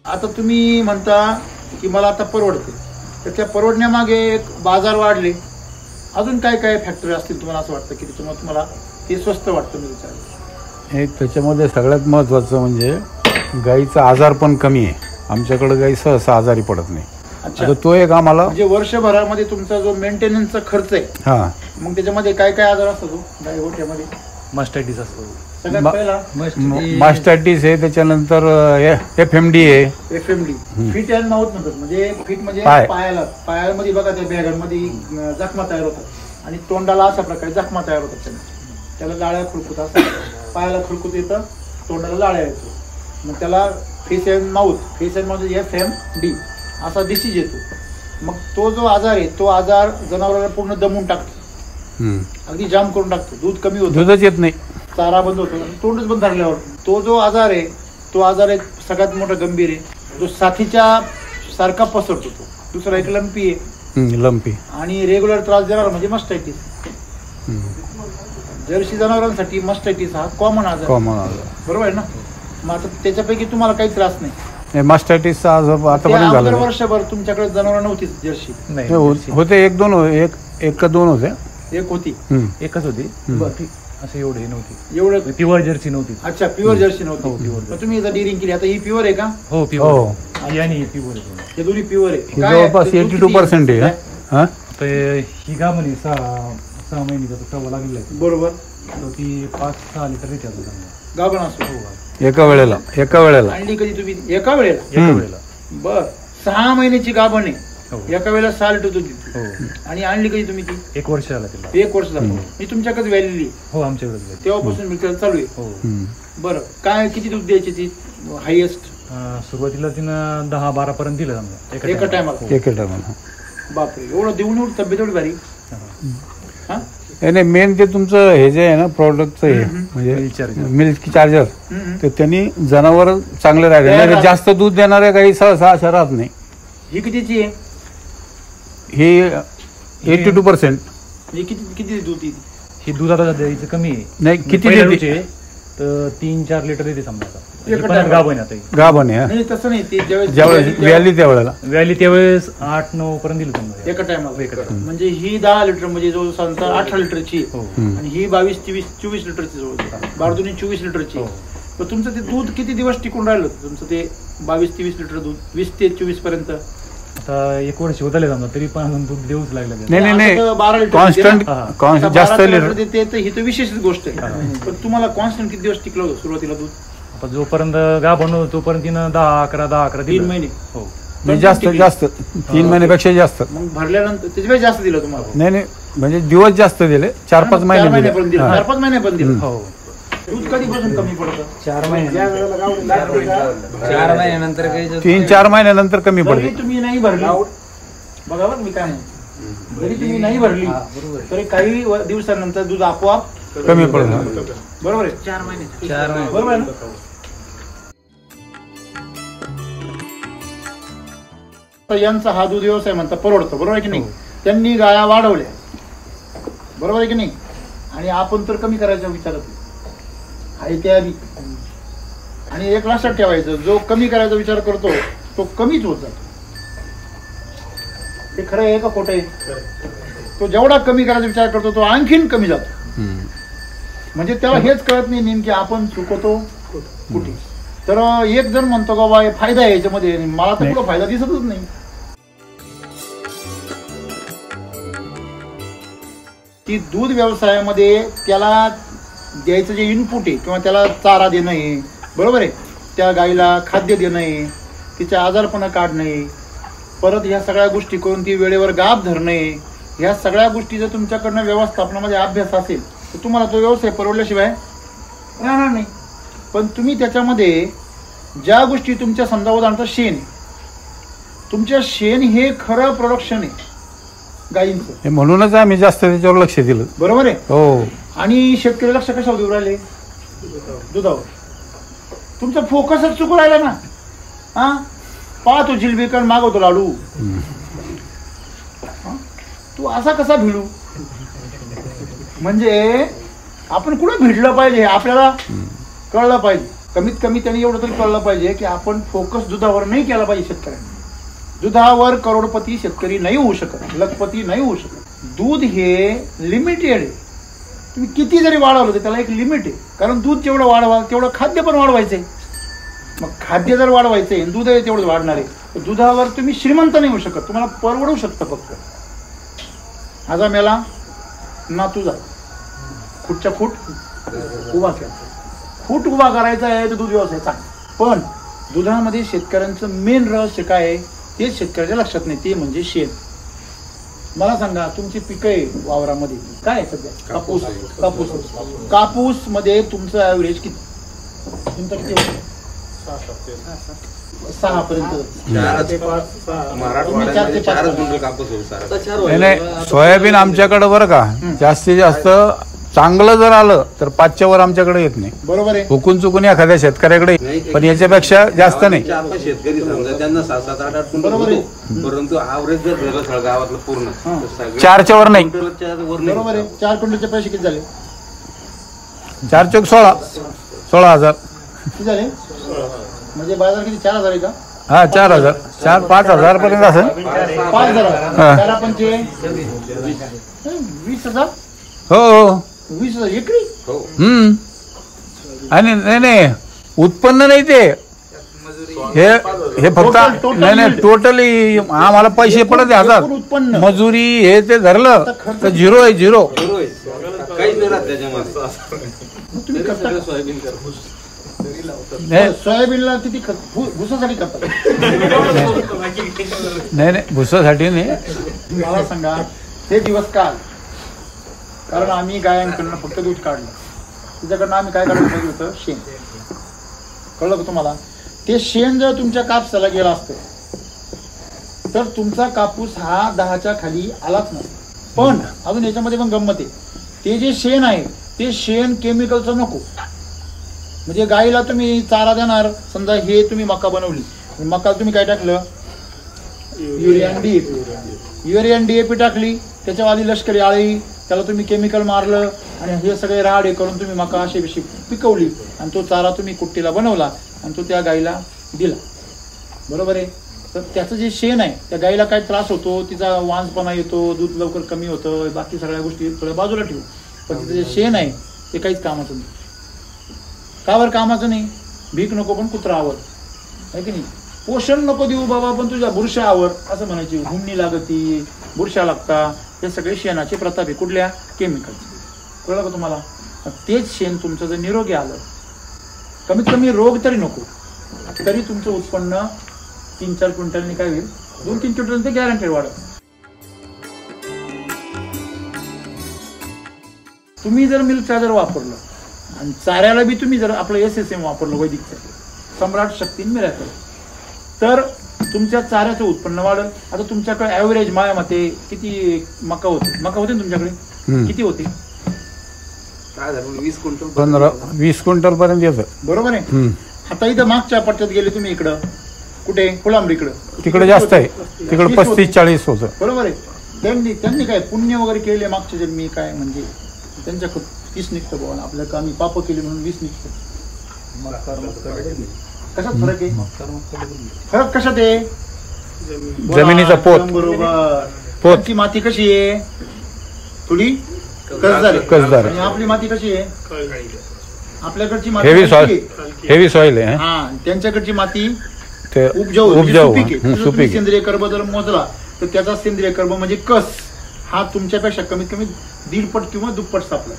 Speaker 2: आता तुम्ही म्हणता की मला आता परवडते, तर त्या परवडण्यामागे एक बाजार वाढले, अजून काय काय फॅक्टरी असतील तुम्हाला असं वाटतं की तुम्हाला ते स्वस्त वाटतं? मी विचार
Speaker 3: हे त्याच्यामध्ये सगळ्यात महत्वाचं म्हणजे गाईचा आजार पण कमी आहे. आमच्याकडे गाई सहसा आजारी पडत नाही.
Speaker 2: अच्छा.
Speaker 3: आता तो एक आम्हाला
Speaker 2: म्हणजे वर्षभरामध्ये तुमचा जो मेंटेनन्सचा खर्च आहे,
Speaker 3: हा
Speaker 2: मग त्याच्यामध्ये काय काय आजार असतो गाई गोठ्यामध्ये?
Speaker 1: मास्टायटिस असतो.
Speaker 2: सगळ्यात पहिला
Speaker 3: मास्टायटिस आहे, त्याच्यानंतर FMD आहे.
Speaker 2: FMD, फिट अँड माउथ म्हणतात. म्हणजे फिट म्हणजे
Speaker 3: पाय.
Speaker 2: पायामध्ये बघा त्या बॅगांमध्ये जखमा तयार होतात आणि तोंडाला अशा प्रकारे जखमा तयार होतात. त्याला लाळ्या खुरकुत असतात. पायाला खुरकुत येतं, तोंडाला लाळ्या येतो. मग त्याला फेस अँड माउथ FMD असा डिसीज येतो. मग तो जो आजार आहे तो आजार जनावराला पूर्ण दमून टाकतो, अगदी जाम करून टाकतो, दूध कमी होतं,
Speaker 3: दूधच येत नाही,
Speaker 2: चारा बंद होतो, तोंडच बंद धरल्यावर. तो जो आजार आहे तो आजार एक सगळ्यात मोठा गंभीर आहे, जो साथीच्या सारखा पसरतो. तो दुसरा एक लंपी आहे,
Speaker 3: लंपी
Speaker 2: आणि रेग्युलर त्रास देणार म्हणजे मस्टायटिस. जर्सी जनावरांसाठी मस्टायटिस हा कॉमन आजार, बरोबर आहे ना. मग आता त्याच्यापैकी तुम्हाला काही त्रास नाही.
Speaker 3: मास्टायटिस आतापर्यंत झालं
Speaker 2: वर्षभर तुमच्याकडे जनावर नव्हतीच जर्सी?
Speaker 3: होते, एक का दोन होते.
Speaker 2: एक होती,
Speaker 1: एकच होती.
Speaker 2: बरं.
Speaker 1: असं एवढे नव्हती,
Speaker 2: एवढं
Speaker 1: प्युअर जर्सी नव्हती.
Speaker 2: अच्छा, प्युअर जर्सी नव्हती. मग तुम्ही आता डिरिंग केली, आता ही प्युअर आहे का?
Speaker 1: हो प्युअर, आणि प्युअर आहे.
Speaker 2: हे दोन्ही प्युअर आहे.
Speaker 3: जवळपास 82% आहे. हा,
Speaker 1: तर ही का म्हणे 6 महिन्याचा सव्वा लागलेला आहे.
Speaker 2: बरोबर.
Speaker 1: ती 5-6 लिटर देते
Speaker 2: गाभण असतो.
Speaker 3: एका वेळेला
Speaker 2: आणली कधी तुम्ही? एका वेळेला.
Speaker 1: एका वेळेला.
Speaker 2: बर, 6 महिन्याची गाभण आहे,
Speaker 1: हो.
Speaker 2: एका वेळेला 6 लिटर दूध देते.
Speaker 1: हो.
Speaker 2: आणि आणली कधी तुम्ही ती?
Speaker 1: 1 वर्ष झाला तिला.
Speaker 2: 1 वर्ष झालं. मी तुमच्याकडे व्यालेली
Speaker 1: हो, आमच्याकडे
Speaker 2: तेव्हापासून मिळतं चालू आहे.
Speaker 1: हो.
Speaker 2: बरं, काय किती दूध द्यायची ती हायएस्ट?
Speaker 1: सुरुवातीला तिनं 10-12 पर्यंत दिलं समजा
Speaker 2: एका टायमाला. बापरे, एवढं देऊन एवढं तब्येत एवढी भारी. हा,
Speaker 3: नाही, मेन ते तुमचं हे जे आहे ना प्रॉडक्टचं हे म्हणजे मिल्क चार्जर, तर त्यांनी जनावर चांगले राहिले. जास्त दूध देणाऱ्या गाई सहसा अशा राहत नाही.
Speaker 2: ही कितीची आहे?
Speaker 3: ही 82%.
Speaker 2: ही किती दूध देते?
Speaker 1: ही दूध आता द्यायचं कमी आहे.
Speaker 3: नाही, किती
Speaker 1: पहिल्या
Speaker 3: देते?
Speaker 1: रोजचे तर 3-4 लिटर देते समजा आता.
Speaker 2: एका
Speaker 1: पण
Speaker 2: टायमाला.
Speaker 1: गाभण आहे आता.
Speaker 3: गाभण आहे.
Speaker 2: नाही तसं नाही, ते
Speaker 3: ज्यावेळेस व्याली त्यावेळेला
Speaker 1: व्याली त्यावेळेस 8-9 पर्यंत दिलं समजा.
Speaker 2: एका टायमाला.
Speaker 1: एका time.
Speaker 2: म्हणजे ही 10 लिटर म्हणजे जो साधारणतः 18 लिटरची,
Speaker 1: हो.
Speaker 2: आणि ही 22-23-24 लिटरची जवळ, 12-24 लिटरची.
Speaker 1: हो.
Speaker 2: तर तुमचं ते दूध किती दिवस टिकून राहिलं? तुमचं ते 22-23 लिटर दूध 20 ते 24 पर्यंत.
Speaker 1: आता 1 वर्ष होत आले समजा, तरी पण अजून दूध देऊच लागलं.
Speaker 3: नाही,
Speaker 2: 12 लिटर
Speaker 3: कॉन्स्टंट जास्त लिटर
Speaker 2: देते, तर ही तर विशेष गोष्ट आहे. पण तुम्हाला कॉन्स्टंट किती दिवस टिकलं होतं सुरुवातीला दूध?
Speaker 1: जोपर्यंत गाभण होतो तोपर्यंत तिनं 10-11
Speaker 2: 3 महिने.
Speaker 3: हो, जास्त 3 महिन्यापेक्षा जास्त.
Speaker 2: मग भरल्यानंतर त्याच्यापेक्षा जास्त दिलं तुम्हाला?
Speaker 3: नाही, म्हणजे दिवस जास्त दिले. 4-5 महिने
Speaker 2: 4-5 महिन्यापर्यंत दिलं.
Speaker 1: हो.
Speaker 2: दूध कधीपासून कमी पडतं?
Speaker 4: 4 महिन्यानंतर काही
Speaker 3: 3-4 महिन्यानंतर कमी
Speaker 2: जरी
Speaker 3: पडते.
Speaker 2: तुम्ही नाही भरली, बघा बरं मी काय म्हणतो, जरी तुम्ही नाही भरली तरी काही दिवसानंतर दूध आपोआप
Speaker 3: कमी पडतं.
Speaker 2: बरोबर आहे? 4 महिने. बरोबर आहे ना? तर यांचा हा दूध व्यवसाय म्हणता परवडतो, बरोबर आहे की नाही? त्यांनी गाया वाढवल्या, बरोबर आहे की नाही? आणि आपण तर कमी करायचा विचारत आहे ते आधी. आणि एक लक्षात ठेवायचं, जो कमी करायचा विचार करतो तो कमीच होत जातो. हे खरं आहे का खोटं आहे? तो जेवढा कमी करायचा विचार करतो तो आणखीन कमी जातो. म्हणजे त्याला हेच कळत नाही नेमकी आपण चुकतो कुठे. तर एक जण म्हणतो का बाबा फायदा आहे याच्यामध्ये, मला तर कुठं फायदा दिसतच नाही. की दूध व्यवसायामध्ये त्याला द्यायचं जे इनपुट आहे किंवा त्याला चारा देणं आहे, बरोबर आहे, त्या गाईला खाद्य देणं आहे, तिच्या आजारपणा काढणं आहे, परत ह्या सगळ्या गोष्टी करून ती वेळेवर गाभ धरणं आहे, ह्या सगळ्या गोष्टी जर तुमच्याकडनं व्यवस्थापनामध्ये अभ्यास असेल तर तुम्हाला तो व्यवसाय परवडल्याशिवाय राहणार नाही. पण तुम्ही त्याच्यामध्ये ज्या गोष्टी तुमच्या समजा उदाहरणार्थ शेण आहे, तुमच्या शेण हे खरं प्रोडक्शन आहे गायींचं,
Speaker 3: म्हणूनच आम्ही जास्त त्याच्यावर लक्ष दिलं.
Speaker 2: बरोबर आहे?
Speaker 3: हो.
Speaker 2: आणि शेतकरी लक्ष कशावर देऊ राहिले? दुधावर. तुमचा फोकसच चुकू राहिला ना. हा, पाहतो जिलबीकन मागवतो लाडू, तू असा कसा भिडू? म्हणजे आपण कुठं भिडलं पाहिजे आपल्याला कळलं पाहिजे. कमीत कमी त्यांनी एवढं तरी कळलं पाहिजे की आपण फोकस दुधावर नाही केला पाहिजे. शेतकऱ्यांनी दुधावर करोडपती शेतकरी नाही होऊ शकत, लखपती नाही होऊ शकत. दूध हे लिमिटेड आहे. तुम्ही किती जरी वाढवलं तर त्याला एक लिमिट आहे. कारण दूध जेवढं वाढवाल तेवढं खाद्य पण वाढवायचंय. मग खाद्य जर वाढवायचंय, दूध तेवढं वाढणार आहे, तर दुधावर तुम्ही श्रीमंत नाही होऊ शकत. तुम्हाला परवडू शकतं फक्त. माझा मेला ना तुझा, फूटच्या फूट उभा केला. फूट उभा करायचा आहे तर दूध व्यवसाय चांगला. पण दुधामध्ये शेतकऱ्यांचं मेन रहस्य काय आहे ते शेतकऱ्याच्या लक्षात नाही, ते म्हणजे शेण. मला सांगा, तुमची पिकं आहे वावरामध्ये काय आहे सध्या? कापूस. कापूस मध्ये तुमचं ऍव्हरेज किती? तुमचं किती होतं? 6 पर्यंत.
Speaker 6: मराठवाड्यामध्ये 4 क्विंटल कापूस होईल सारा.
Speaker 3: नाही नाही, सोयाबीन आमच्याकडे बरं का जास्तीत जास्त चांगलं जर आलं तर 5च्या वर आमच्याकडे येत नाही.
Speaker 2: बरोबर आहे.
Speaker 3: हुकून चुकून एखाद्या शेतकऱ्याकडे, पण याच्यापेक्षा जास्त नाही.
Speaker 6: 4-5 शेतकरी समजा त्यांना 7-8 क्विंटल
Speaker 2: बरोबर आहे.
Speaker 6: होतो. परंतु ॲव्हरेज जर झालं सगळं गावातलं पूर्ण तर सगळं
Speaker 3: 4च्या वर नाही.
Speaker 6: क्विंटलच्या वर नाही.
Speaker 2: बरोबर आहे. 4 क्विंटलचे पैसे किती झाले?
Speaker 3: 4 चौक 16,000.
Speaker 2: किती झाले? म्हणजे बाजार किती? 4,000 आहे का?
Speaker 3: हा 4,000, 4-5,000 पर्यंत असेल.
Speaker 2: 5,000.
Speaker 3: हा.
Speaker 2: 4 पंचे 20,000.
Speaker 3: हो हो.
Speaker 2: 20,000 एकरी.
Speaker 3: आणि नाही नाही, उत्पन्न नाही ते, हे फक्त
Speaker 2: Total
Speaker 3: नाही नाही,
Speaker 2: yield.
Speaker 3: टोटली आम्हाला पैसे पडत हातात.
Speaker 2: एकूण उत्पन्न.
Speaker 3: मजुरी हे ते धरलं तर 0 आहे, 0.
Speaker 6: बरोबर आहे. काहीच नाही राहत त्याच्यामध्ये.
Speaker 2: मग तुम्ही करता का?
Speaker 6: सोयाबीन करा.
Speaker 3: नाही
Speaker 2: सोयाबीनला किती खत भुसासाठी करतात?
Speaker 3: नाही, भुसासाठी नाही.
Speaker 2: मला सांगा ते दिवस काल, कारण आम्ही गायांकडनं फक्त दूध काढलं, त्याच्याकडनं आम्ही काय काढलं पाहिजे होतं? शेण. कळलं का तुम्हाला? ते शेण जर तुमच्या कापसाला गेलं असतं तर तुमचा कापूस हा 10च्या खाली आलाच नसता. पण अजून याच्यामध्ये पण गंमत आहे, ते जे शेण आहे ते शेण केमिकलचं नको. म्हणजे गाईला तुम्ही चारा देणार, समजा हे तुम्ही मका बनवली, मका तुम्ही काय टाकलं? युरिया आणि DAP टाकली, त्याच्यावाली लष्करी आळी, त्याला तुम्ही केमिकल मारलं आणि हे सगळे राड हे करून तुम्ही मका अशी पिकवली आणि तो चारा तुम्ही कुट्टीला बनवला आणि तो त्या गाईला दिला. बरोबर आहे? तर त्याचं जे शेण आहे त्या गाईला काय त्रास होतो, तिचा वांजपणा येतो, दूध लवकर कमी होतं, बाकी सगळ्या गोष्टी थोड्या बाजूला ठेवू. पण तिचं जे शेण आहे ते काहीच कामाचं नाही. का बरं कामाचं नाही? भीक नको पण कुत्रा आवर, आहे की नाही? पोषण नको देऊ बाबा पण तुझ्या बुरशा आवर असं म्हणायची. हुमणी लागती, बुरशा लागता, हे सगळे शेणाचे प्रताप आहे. कुठल्या? केमिकलचे. कळलं का तुम्हाला? तेच शेण तुमचं जर निरोगी आलं, कमीत कमी रोग तरी नको, तरी तुमचं उत्पन्न 3-4 क्विंटलनी काय होईल? 2-3 क्विंटल ते गॅरंटेड वाढत. तुम्ही जर मिल्क चार्जर वापरलं आणि चाऱ्याला बी तुम्ही जर आपलं SSM वापरलं, वैदिकचं सम्राट शक्ती मिळालं, तर तुमच्या चाऱ्याचं उत्पन्न वाढेल. आता तुमच्याकडे ऍव्हरेज माझ्या मते किती मका होते ना तुमच्याकडे? किती होते?
Speaker 6: काय झालं? 20 क्विंटल
Speaker 3: 15-20 क्विंटल पर्यंत येतं.
Speaker 2: बरोबर आहे. आता इथं मागच्या पट्ट्यात गेले तुम्ही, इकडं कुठे? फुलांबरीकडं.
Speaker 3: तिकडे जास्त आहे, तिकडे 35-40 होतं.
Speaker 2: बरोबर आहे. त्यांनी काय पुण्य वगैरे केले मागच्या जन्मी, काय म्हणजे त्यांच्याकडून 30 निघतं बाबा, आपल्या आम्ही पाप केली म्हणून 20 निघतं. कशात फरक आहे? फरक कशात आहे?
Speaker 3: जमिनीचा पोत.
Speaker 2: बरोबर.
Speaker 3: पोत.
Speaker 2: त्यांची माती कशी आहे? थोडी कसदार. आणि आपली माती कशी आहे? आपल्याकडची माती
Speaker 3: हेवी सॉइल आहे.
Speaker 2: हा, त्यांच्याकडची माती
Speaker 3: ते
Speaker 2: उपजाऊ.
Speaker 3: सुपीक.
Speaker 2: सेंद्रिय कर्ब जर मोजला तर त्याचा सेंद्रिय कर्ब म्हणजे कस हा तुमच्यापेक्षा कमीत कमी 1.5 किंवा दुप्पट सापला.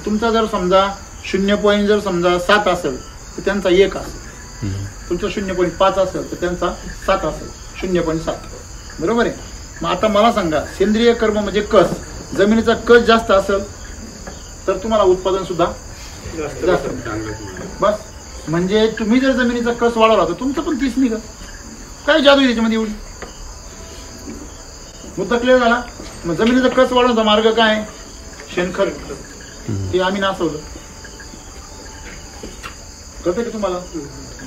Speaker 2: तुमचा जर समजा 0.7 असेल तर त्यांचा 1 असेल. तुमचा 0.5 असेल तर त्यांचा 7 असेल. 0.7. बरोबर आहे. मग आता मला सांगा, सेंद्रिय कर्ब म्हणजे कस, जमिनीचा कस जास्त असेल तर तुम्हाला उत्पादन सुद्धा जास्त. बस. म्हणजे तुम्ही जर जमिनीचा कस वाढवला तर तुमचं पण 30 निघा. काय जादू आहे त्याच्यामध्ये एवढी? मुद्दा क्लिअर झाला. मग जमिनीचा कस वाढवण्याचा मार्ग काय? शेणखत. ते आम्ही नासवलं. कळतं की तुम्हाला?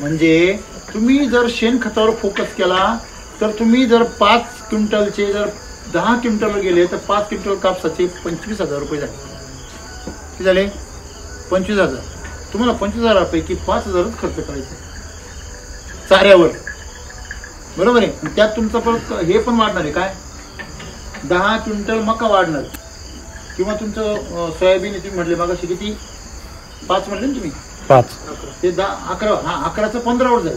Speaker 2: म्हणजे तुम्ही जर शेणखतावर फोकस केला तर तुम्ही जर 5 क्विंटलचे जर 10 क्विंटलवर गेले तर 5 क्विंटल कापसाचे 25,000 रुपये झाले. किती झाले? 25,000. तुम्हाला 25,000पैकी 5,000च खर्च करायचा चाऱ्यावर. बरोबर आहे. त्यात तुमचं पण हे पण वाढणार आहे. काय? 10 क्विंटल मका वाढणार, किंवा तुमचं सोयाबीन तुम्ही म्हटले मागाशी किती? 5 म्हटले ना तुम्ही?
Speaker 3: 5
Speaker 2: ते 11. हा, 11चं 15 वर जाईल.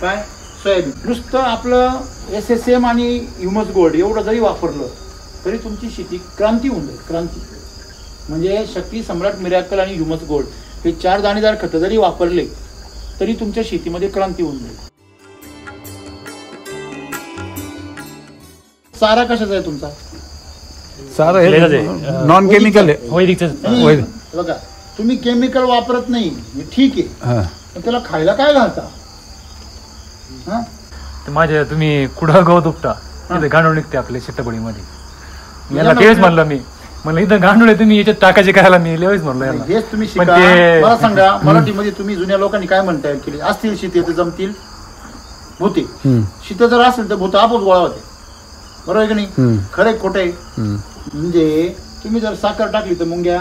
Speaker 2: काय? सोयाबीन. नुसतं आपलं SSM आणि ह्युमस गोल्ड एवढं जरी वापरलं तरी तुमची शेती क्रांती होऊन जाईल. क्रांती म्हणजे शक्ती सम्राट मिरॅकल आणि ह्युमस गोल्ड हे 4 दाणेदार खतं जरी वापरले तरी तुमच्या शेतीमध्ये क्रांती होऊन जाईल. चारा कशाचा आहे तुमचा?
Speaker 3: चारा हे नॉन केमिकल आहे.
Speaker 2: बघा, तुम्ही केमिकल वापरत नाही, ठीक आहे, पण त्याला खायला काय घालता? हा
Speaker 1: ते माझ्या तुम्ही कुठं गवत उपटा तिथे गांडूळ निघते आपल्या शेताबळीमध्ये याला तेच म्हणलं मी म्हणलं इथं गांडूळ आहे तुम्ही याच्यात टाकायचे करायला मी लेवच म्हणलं याला
Speaker 2: हेच तुम्ही
Speaker 1: पण
Speaker 2: शिका.
Speaker 1: ते-
Speaker 2: मला सांगा मराठीमध्ये तुम्ही जुन्या लोकांनी काय म्हणता येईल केली असतील शीते तर जमतील भूते. शीत जर असेल तर भूत आपोआप गोळा होते. बरोबर आहे की नाही? खरं खोट आहे. म्हणजे तुम्ही जर साखर टाकली तर मुंग्या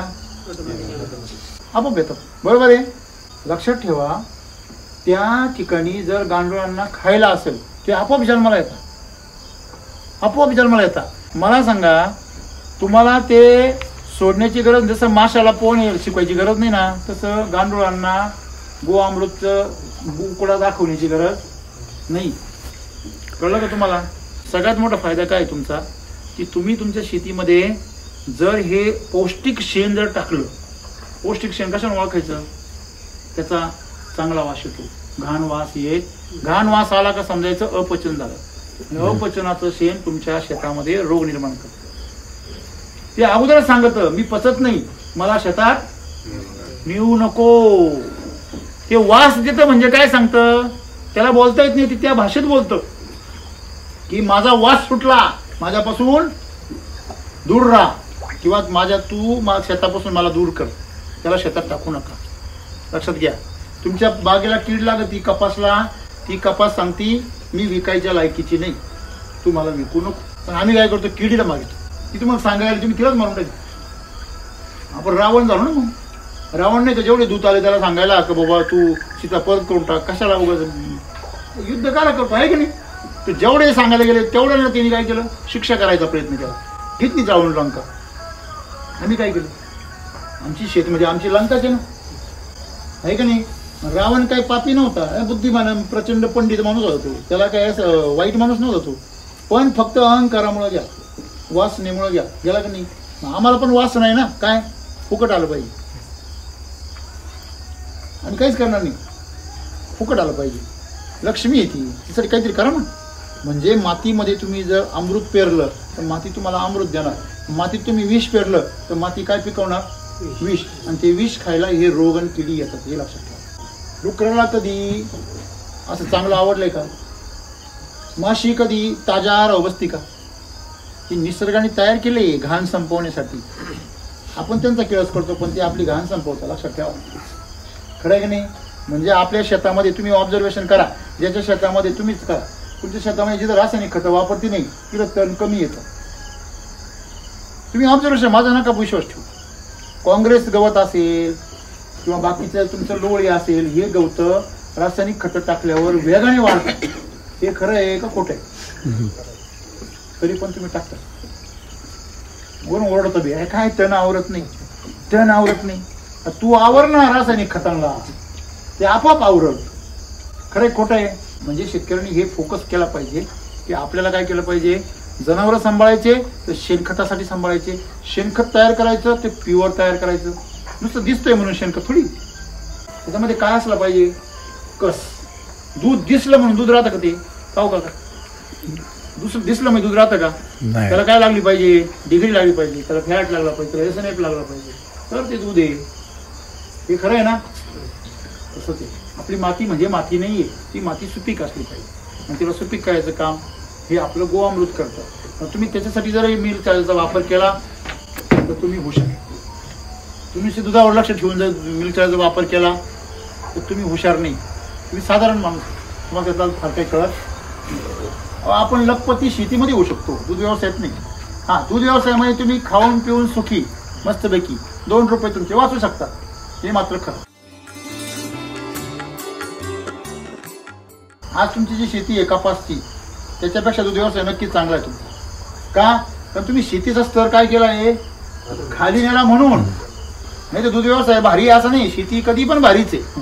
Speaker 2: आपोआप येतात. बरोबर आहे. लक्षात ठेवा त्या ठिकाणी जर गांडुळांना खायला असेल ते आपोआप जन्माला येतात. आपोआप जन्माला येतात. मला सांगा तुम्हाला ते सोडण्याची गरज जसं माशाला पोहणे शिकवायची गरज नाही ना तसं गांडुळांना गोअमृतचं उकडा दाखवण्याची गरज नाही. कळलं का तुम्हाला? सगळ्यात मोठा फायदा काय तुमचा की तुम्ही तुमच्या शेतीमध्ये जर हे पौष्टिक शेण जर टाकलं. पौष्टिक शेण कशाने ओळखायचं? त्याचा चांगला वास येतो. घाण वास येत. घाण वास आला का समजायचं अपचन झालं. अपचनाचं शेण तुमच्या शेतामध्ये रोग निर्माण करतं. ते अगोदरच सांगत मी पचत नाही मला शेतात नेऊ नको. ते वास देतं म्हणजे काय सांगतं? त्याला बोलता येत नाही. ते त्या भाषेत बोलतं की माझा वास सुटला माझ्यापासून दूर राहा किंवा तू शेतापासून मला दूर कर. त्याला शेतात टाकू नका. लक्षात घ्या. तुमच्या बागेला कीड लागती कपासला ती कपास सांगती मी विकायच्या लायकीची नाही तू मला विकू नको. पण आम्ही काय करतो किडीला मागितो. ती तुम्हाला सांगायला तुम्ही तिलाच मारून टाकली. आपण रावण झालो ना. मग रावण नाही का जेवढे दूत आले त्याला सांगायला का बाबा तू सीता परत करून टाक कशाला उगाच युद्ध काला करतो आहे की नाही? तर जेवढे सांगायला गेले तेवढ्या त्यांनी काय केलं शिक्षा करायचा प्रयत्न केला. घेतली जाळून लंका. आम्ही काय केलं आमची शेत म्हणजे आमची लंकाच आहे ना आहे का नाही? रावण काही पापी नव्हता. बुद्धिमान प्रचंड पंडित माणूस होता तो. त्याला काय असं वाईट माणूस नव्हता तो. पण फक्त अहंकारामुळे घ्या वासनेमुळे घ्या गेला का नाही? आम्हाला पण वास नाही ना काय फुकट आलं पाहिजे आणि काहीच करणार नाही. फुकट आलं पाहिजे. लक्ष्मी येते त्यासाठी काहीतरी करा ना. म्हणजे मातीमध्ये तुम्ही जर अमृत पेरलं तर माती तुम्हाला अमृत देणार. मातीत तुम्ही विष पेरलं तर माती काय पिकवणार? विष. आणि ते विष खायला हे रोग आणि किडी येतात. हे लक्षात ठेवा. डुकराला कधी असं चांगलं आवडलंय का? माशी कधी ताज्या आहारावर बसती का? ती निसर्गाने तयार केले घाण संपवण्यासाठी. आपण त्यांचा किळस करतो पण ते आपली घाण संपवतात. लक्षात ठेवा. खरं आहे की नाही? म्हणजे आपल्या शेतामध्ये तुम्ही ऑब्झर्वेशन करा. ज्याच्या शेतामध्ये तुम्हीच करा. तुमच्या शेतामध्ये जिथं रासायनिक खतं वापरती नाही तिथं तण कमी येतं. तुम्ही ऑब्झर्वेशन माझा नका विश्वास ठेवू. काँग्रेस गवत असेल किंवा बाकीचं तुमचं लोळी असेल हे गवत रासायनिक खतं टाकल्यावर वेगाने वाढतं. हे खरं आहे का खोटं आहे? तरी पण तुम्ही टाकता. वरून ओरडतो बी काय तण आवरत नाही तण आवरत नाही. तू आवर ना रासायनिक खतांना ते आपोआप आवरत. खरं खोटं आहे? म्हणजे शेतकऱ्यांनी हे फोकस केला पाहिजे की आपल्याला काय केलं पाहिजे जनावरं सांभाळायचे तर शेणखतासाठी सांभाळायचे. शेणखत तयार करायचं ते प्युअर तयार करायचं. नुसतं दिसतंय म्हणून शेणखत थोडी. त्याच्यामध्ये काय असलं पाहिजे कस. दूध दिसलं म्हणून दूध राहतं का? ते पाहू का? दुसरं दिसलं म्हणजे दूध राहतं का? त्याला काय लागली पाहिजे? डिग्री लागली पाहिजे. त्याला फॅट लागला पाहिजे. त्याला एसएनएफ लागला पाहिजे तर ते दूध आहे. हे खरं आहे ना? तसंच आहे. आपली माती म्हणजे माती नाहीये. ती माती सुपीक असली पाहिजे आणि तिला सुपीक करायचं काम हे आपलं गोअमृत करतं. तुम्ही त्याच्यासाठी जर मिल्क चार्जरचा वापर केला तर तुम्ही हुशार. तुम्ही दुधावर लक्ष ठेवून जर मिल्क चार्जरचा वापर केला तर तुम्ही हुशार नाही. तुम्ही साधारण माणूस. तुम्हाला त्याचा फार काही कळत. आपण लखपती शेतीमध्ये होऊ शकतो. दूध व्यवसायात नाही. हां दूध व्यवसायामध्ये तुम्ही खाऊन पिऊन सुखी मस्तपैकी 2 रुपये तुमचे वाचू शकतात. हे मात्र खरं. आज तुमची जी शेती आहे कपासची त्याच्यापेक्षा दूध व्यवसाय नक्कीच चांगला आहे तुमचा. का? तर तुम्ही शेतीचा स्तर काय केला आहे खाली नेला म्हणून. नाही तर दूध व्यवसाय भारी असं नाही. शेती कधी पण भारीच आहे.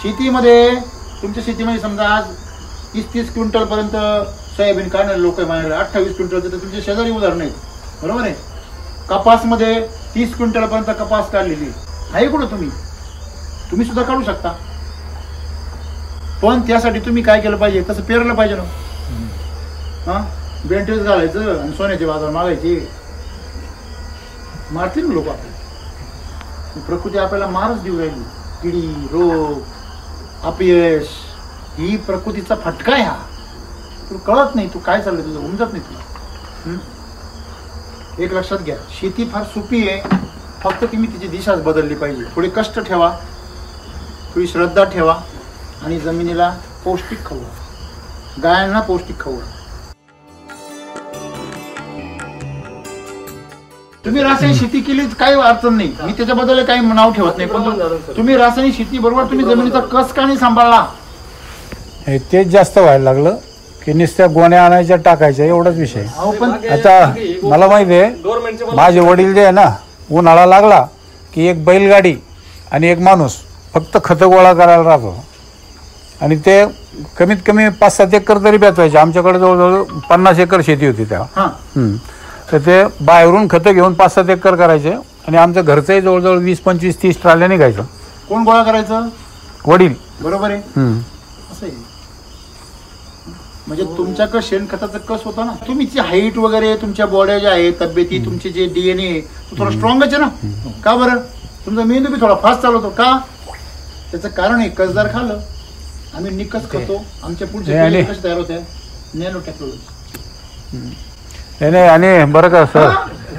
Speaker 2: शेतीमध्ये तुमच्या शेतीमध्ये समजा आज 30-30 क्विंटल पर्यंत सोयाबीन काढणारे लोक म्हणाले 28 क्विंटल तर तुमचे शेजारी उदाहरण आहेत. बरोबर आहे? कपासमध्ये 30 क्विंटल पर्यंत कपास काढलेली आहे. कुठं तुम्ही सुद्धा काढू शकता. पण त्यासाठी तुम्ही काय केलं पाहिजे तसं पेरलं पाहिजे ना. हा बेंटेज घालायचं आणि सोन्याचे बाजार मागायचे. मारतील ना लोक आपल्याला. प्रकृती आपल्याला मारच देऊ राहिली. किडी रोग अपयश ही प्रकृतीचा फटका आहे हा. तुला कळत नाही, तू काय चाललंय तुझं उमजत नाही तुला. एक लक्षात घ्या, शेती फार सोपी आहे, फक्त तुम्ही तिची दिशाच बदलली पाहिजे. थोडे कष्ट ठेवा, थोडी श्रद्धा ठेवा आणि जमिनीला पौष्टिक खाऊ, गायांना पौष्टिक खाऊ. तुम्ही रासायनिक शेती केली काही अडचण नाही, मी त्याच्याबद्दल काही नाव ठेवत नाही, पण तुम्ही रासायनिक शेती बरोबर तुम्ही जमिनीचा कस का नाही सांभाळला.
Speaker 3: तेच जास्त व्हायला लागलं की नुसत्या गोण्या आणायच्या टाकायच्या एवढाच विषय.
Speaker 2: अहो पण
Speaker 3: आता मला माहिती आहे, माझे वडील जे आहे ना, उन्हाळा लागला की एक बैलगाडी आणि एक माणूस फक्त खतं गोळा करायला राहतो आणि ते कमीत कमी 5-7 एकर तरी बेचवायचे. आमच्याकडे जवळजवळ 50 एकर शेती होती तेव्हा. तर ते बाहेरून खतं घेऊन 5-7 एकर करायचे आणि आमचं घरचंही जवळजवळ 20-25-30 ट्रॉल्या निघायचं.
Speaker 2: कोण गोळा करायचं?
Speaker 3: वडील.
Speaker 2: बरोबर आहे. असं आहे म्हणजे तुमच्याकडे शेणखताचं कस होतं ना, तुमची हाईट वगैरे, तुमच्या बॉड्या ज्या आहेत, तब्येती, तुमचे जे DNA तो थोडा स्ट्रॉंगच आहे ना. का बरं? तुमचा मेंदू बी थोडा फास्ट चालवतो का? त्याचं कारण आहे कसदार खाल्लं, आम्ही निकस खातो, आमच्या पुढचे कसे तयार होते, नॅनो टेक्नॉलॉजी.
Speaker 3: नाही आणि बरं का सर,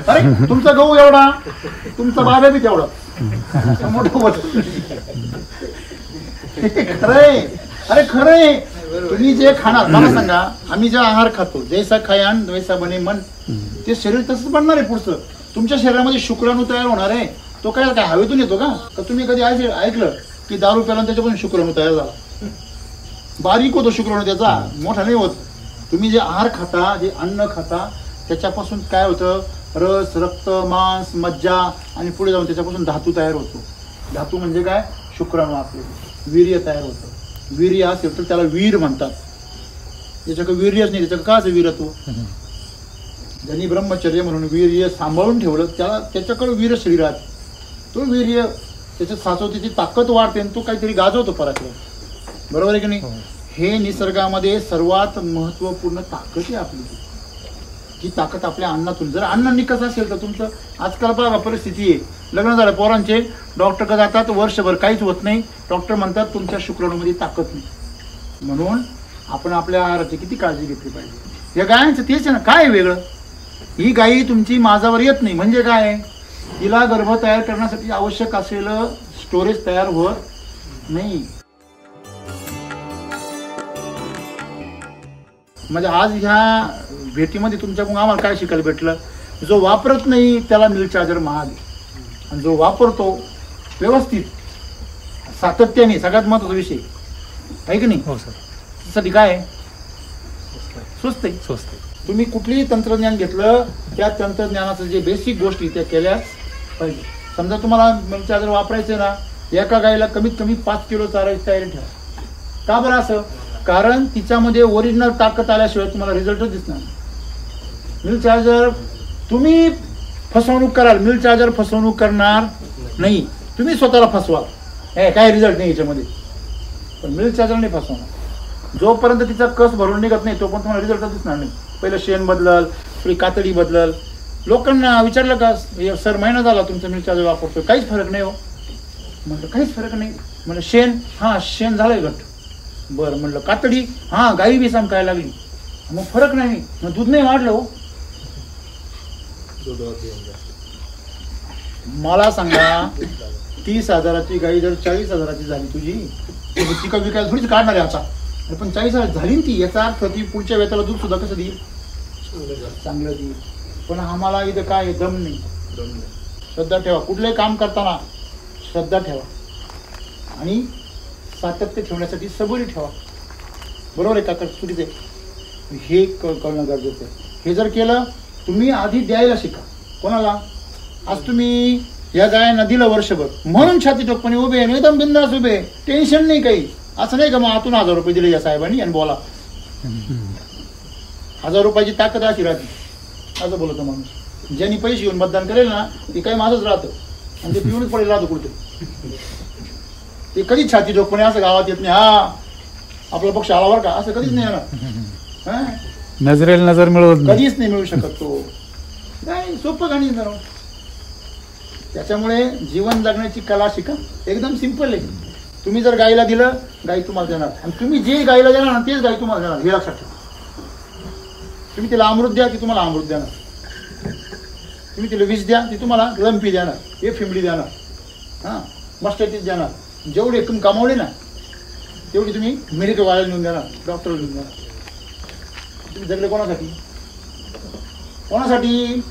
Speaker 2: अरे तुमचा गहू एवढा, तुमचा बाबा बी तेवढा मोठं होत. खरंय, अरे खरंय. तुम्ही जे खाणार, मला सांगा, आम्ही जे आहार खातो, जैसा खायान वैसा बने मन, ते शरीर तसंच बनणार आहे पुढचं. तुमच्या शरीरामध्ये शुक्राणू तयार होणार आहे. तो काय काय हवेतून येतो का? तुम्ही कधी ऐकलं की दारू प्याला त्याच्यापासून शुक्राणू तयार झाला? बारीक होतो शुक्राणू, त्याचा मोठा नाही होत. तुम्ही जे आहार खाता, जे अन्न खाता, त्याच्यापासून काय होतं, रस, रक्त, मांस, मज्जा आणि पुढे जाऊन त्याच्यापासून धातू तयार होतो. धातू म्हणजे काय? शुक्राणू आपले. वीर्य तयार होतं. वीर्य असेल तर त्याला वीर म्हणतात. त्याच्याकडे वीर्यच नाही, त्याच्याकडे काच वीरत्व. ज्यांनी ब्रह्मचर्य म्हणून वीर्य सांभाळून ठेवलं, त्याच्याकडे वीर शरीरात, तो वीर्य त्याच्यात साचवतेची ताकद वाढते आणि तो काहीतरी गाजवतो पराक्रम. बरोबर आहे की नाही? हे निसर्गामध्ये सर्वात महत्वपूर्ण ताकद आहे आपली. ही ताकद आपल्या अन्नातून. जर अन्न निकस असेल तर तुमचं, आजकाल बघा परिस्थिती आहे, लग्न झालं पोरांचे, डॉक्टरकडे जातात, वर्षभर काहीच होत नाही, डॉक्टर म्हणतात तुमच्या शुक्राणूमध्ये ताकद नाही. म्हणून आपण आपल्या आहाराची किती काळजी घेतली पाहिजे. या गायांचं तेच आहे ना. काय वेगळं? ही गायी तुमची माझावर येत नाही म्हणजे काय? तिला गर्भ तयार करण्यासाठी आवश्यक असलेलं स्टोरेज तयार होत नाही. म्हणजे आज ह्या भेटीमध्ये तुमच्याकडून आम्हाला काय शिकायला भेटलं? जो वापरत नाही त्याला मिल्क चार्जर महाग आहे, आणि जो वापरतो व्यवस्थित सातत्याने, सगळ्यात महत्वाचा विषय आहे की नाही?
Speaker 1: हो सर.
Speaker 2: त्यासाठी काय आहे? स्वस्त आहे.
Speaker 1: स्वस्त आहे.
Speaker 2: तुम्ही कुठलीही तंत्रज्ञान घेतलं, त्या तंत्रज्ञानाचं जे बेसिक गोष्टी त्या केल्याच पाहिजे. समजा तुम्हाला मिल्क चार्जर वापरायचं ना, एका गायीला कमीत कमी 5 किलो चारायची तयारी ठेवा. का बरं असं? कारण तिच्यामध्ये ओरिजिनल ताकद आल्याशिवाय तुम्हाला रिझल्टच दिसणार. मिल्क चार्जर तुम्ही फसवणूक कराल, मिल्क चार्जर फसवणूक करणार नाही. तुम्ही स्वतःला फसवाल, हे काय रिझल्ट नाही याच्यामध्ये, पण मिल्क चार्जर नाही फसवणार. जोपर्यंत तिचा कस भरून निघत नाही तोपर्यंत तुम्हाला रिझल्टच दिसणार नाही. पहिलं शेण बदलल, थोडी कातडी बदलल. लोकांना विचारलं का, सर महिना झाला तुमचं मिल्क चार्जर वापरतो, काहीच फरक नाही हो. म्हटलं काहीच फरक नाही. म्हणलं शेण, हां शेण झालंय घट. बरं म्हणलं कातडी, हां गाई बी समकायला लागली. मग फरक नाही, मग दूध नाही वाढलं हो. मला सांगा, 30,000ची गाई जर 40,000ची झाली तुझी, ती का विकायला थोडीच काढणार आहे आता. पण 40,000 झाली ना ती, याचा अर्थ ती पुढच्या वेताला दूध सुद्धा कसं देईल? चांगलं देईल. पण आम्हाला इथं काय दम नाही. श्रद्धा ठेवा. कुठलंही काम करताना श्रद्धा ठेवा आणि सातत्य ठेवण्यासाठी सबुरी ठेवा. बरोबर आहे का? चुकीचं आहे हे कळणं गरजेचं आहे. हे जर केलं, तुम्ही आधी द्यायला शिका. कोणाला? आज तुम्ही या गायांना दिलं वर्षभर म्हणून छाती टोकपणे उभे, एकदम बिंदास उभे, टेन्शन नाही काही. असं नाही का मग आतून 1000 रुपये दिले या साहेबांनी आणि बोला. 1000 रुपयाची ताकद अशी राहते, असं बोलतो माणूस. ज्यांनी पैसे येऊन मतदान करेल ना, ते काही माझंच राहतं आणि ते पिऊनच पडेल राहतो कुठे. ते कधीच छाती टोकपणे असं गावात येत नाही, हा आपला पक्ष आला बरं का, असं कधीच नाही येणार.
Speaker 3: नजरेला नजर मिळवत
Speaker 2: कधीच नाही मिळू शकत तो. नाही सोपं गाणी जरा. त्याच्यामुळे जीवन जगण्याची कला शिका. एकदम सिंपल आहे. तुम्ही जर गाईला दिलं, गाई तुम्हाला देणार, आणि तुम्ही जे गाईला देणार ना तेच गाई तुम्हाला देणार, हे लक्षात ठेवा. तुम्ही तिला अमृत द्या, ती तुम्हाला अमृत देणार. तुम्ही तिला विष द्या, ती तुम्हाला लंपी देणार, हे फिंबडी देणार, हां मस्टॅटीस देणार. जेवढे तुम्ही कमावले ना तेवढी तुम्ही मेडिकल वाल्याला नेऊन देणार, डॉक्टरला नेऊन देणार. तुम्ही जगले कोणासाठी? कोणासाठी?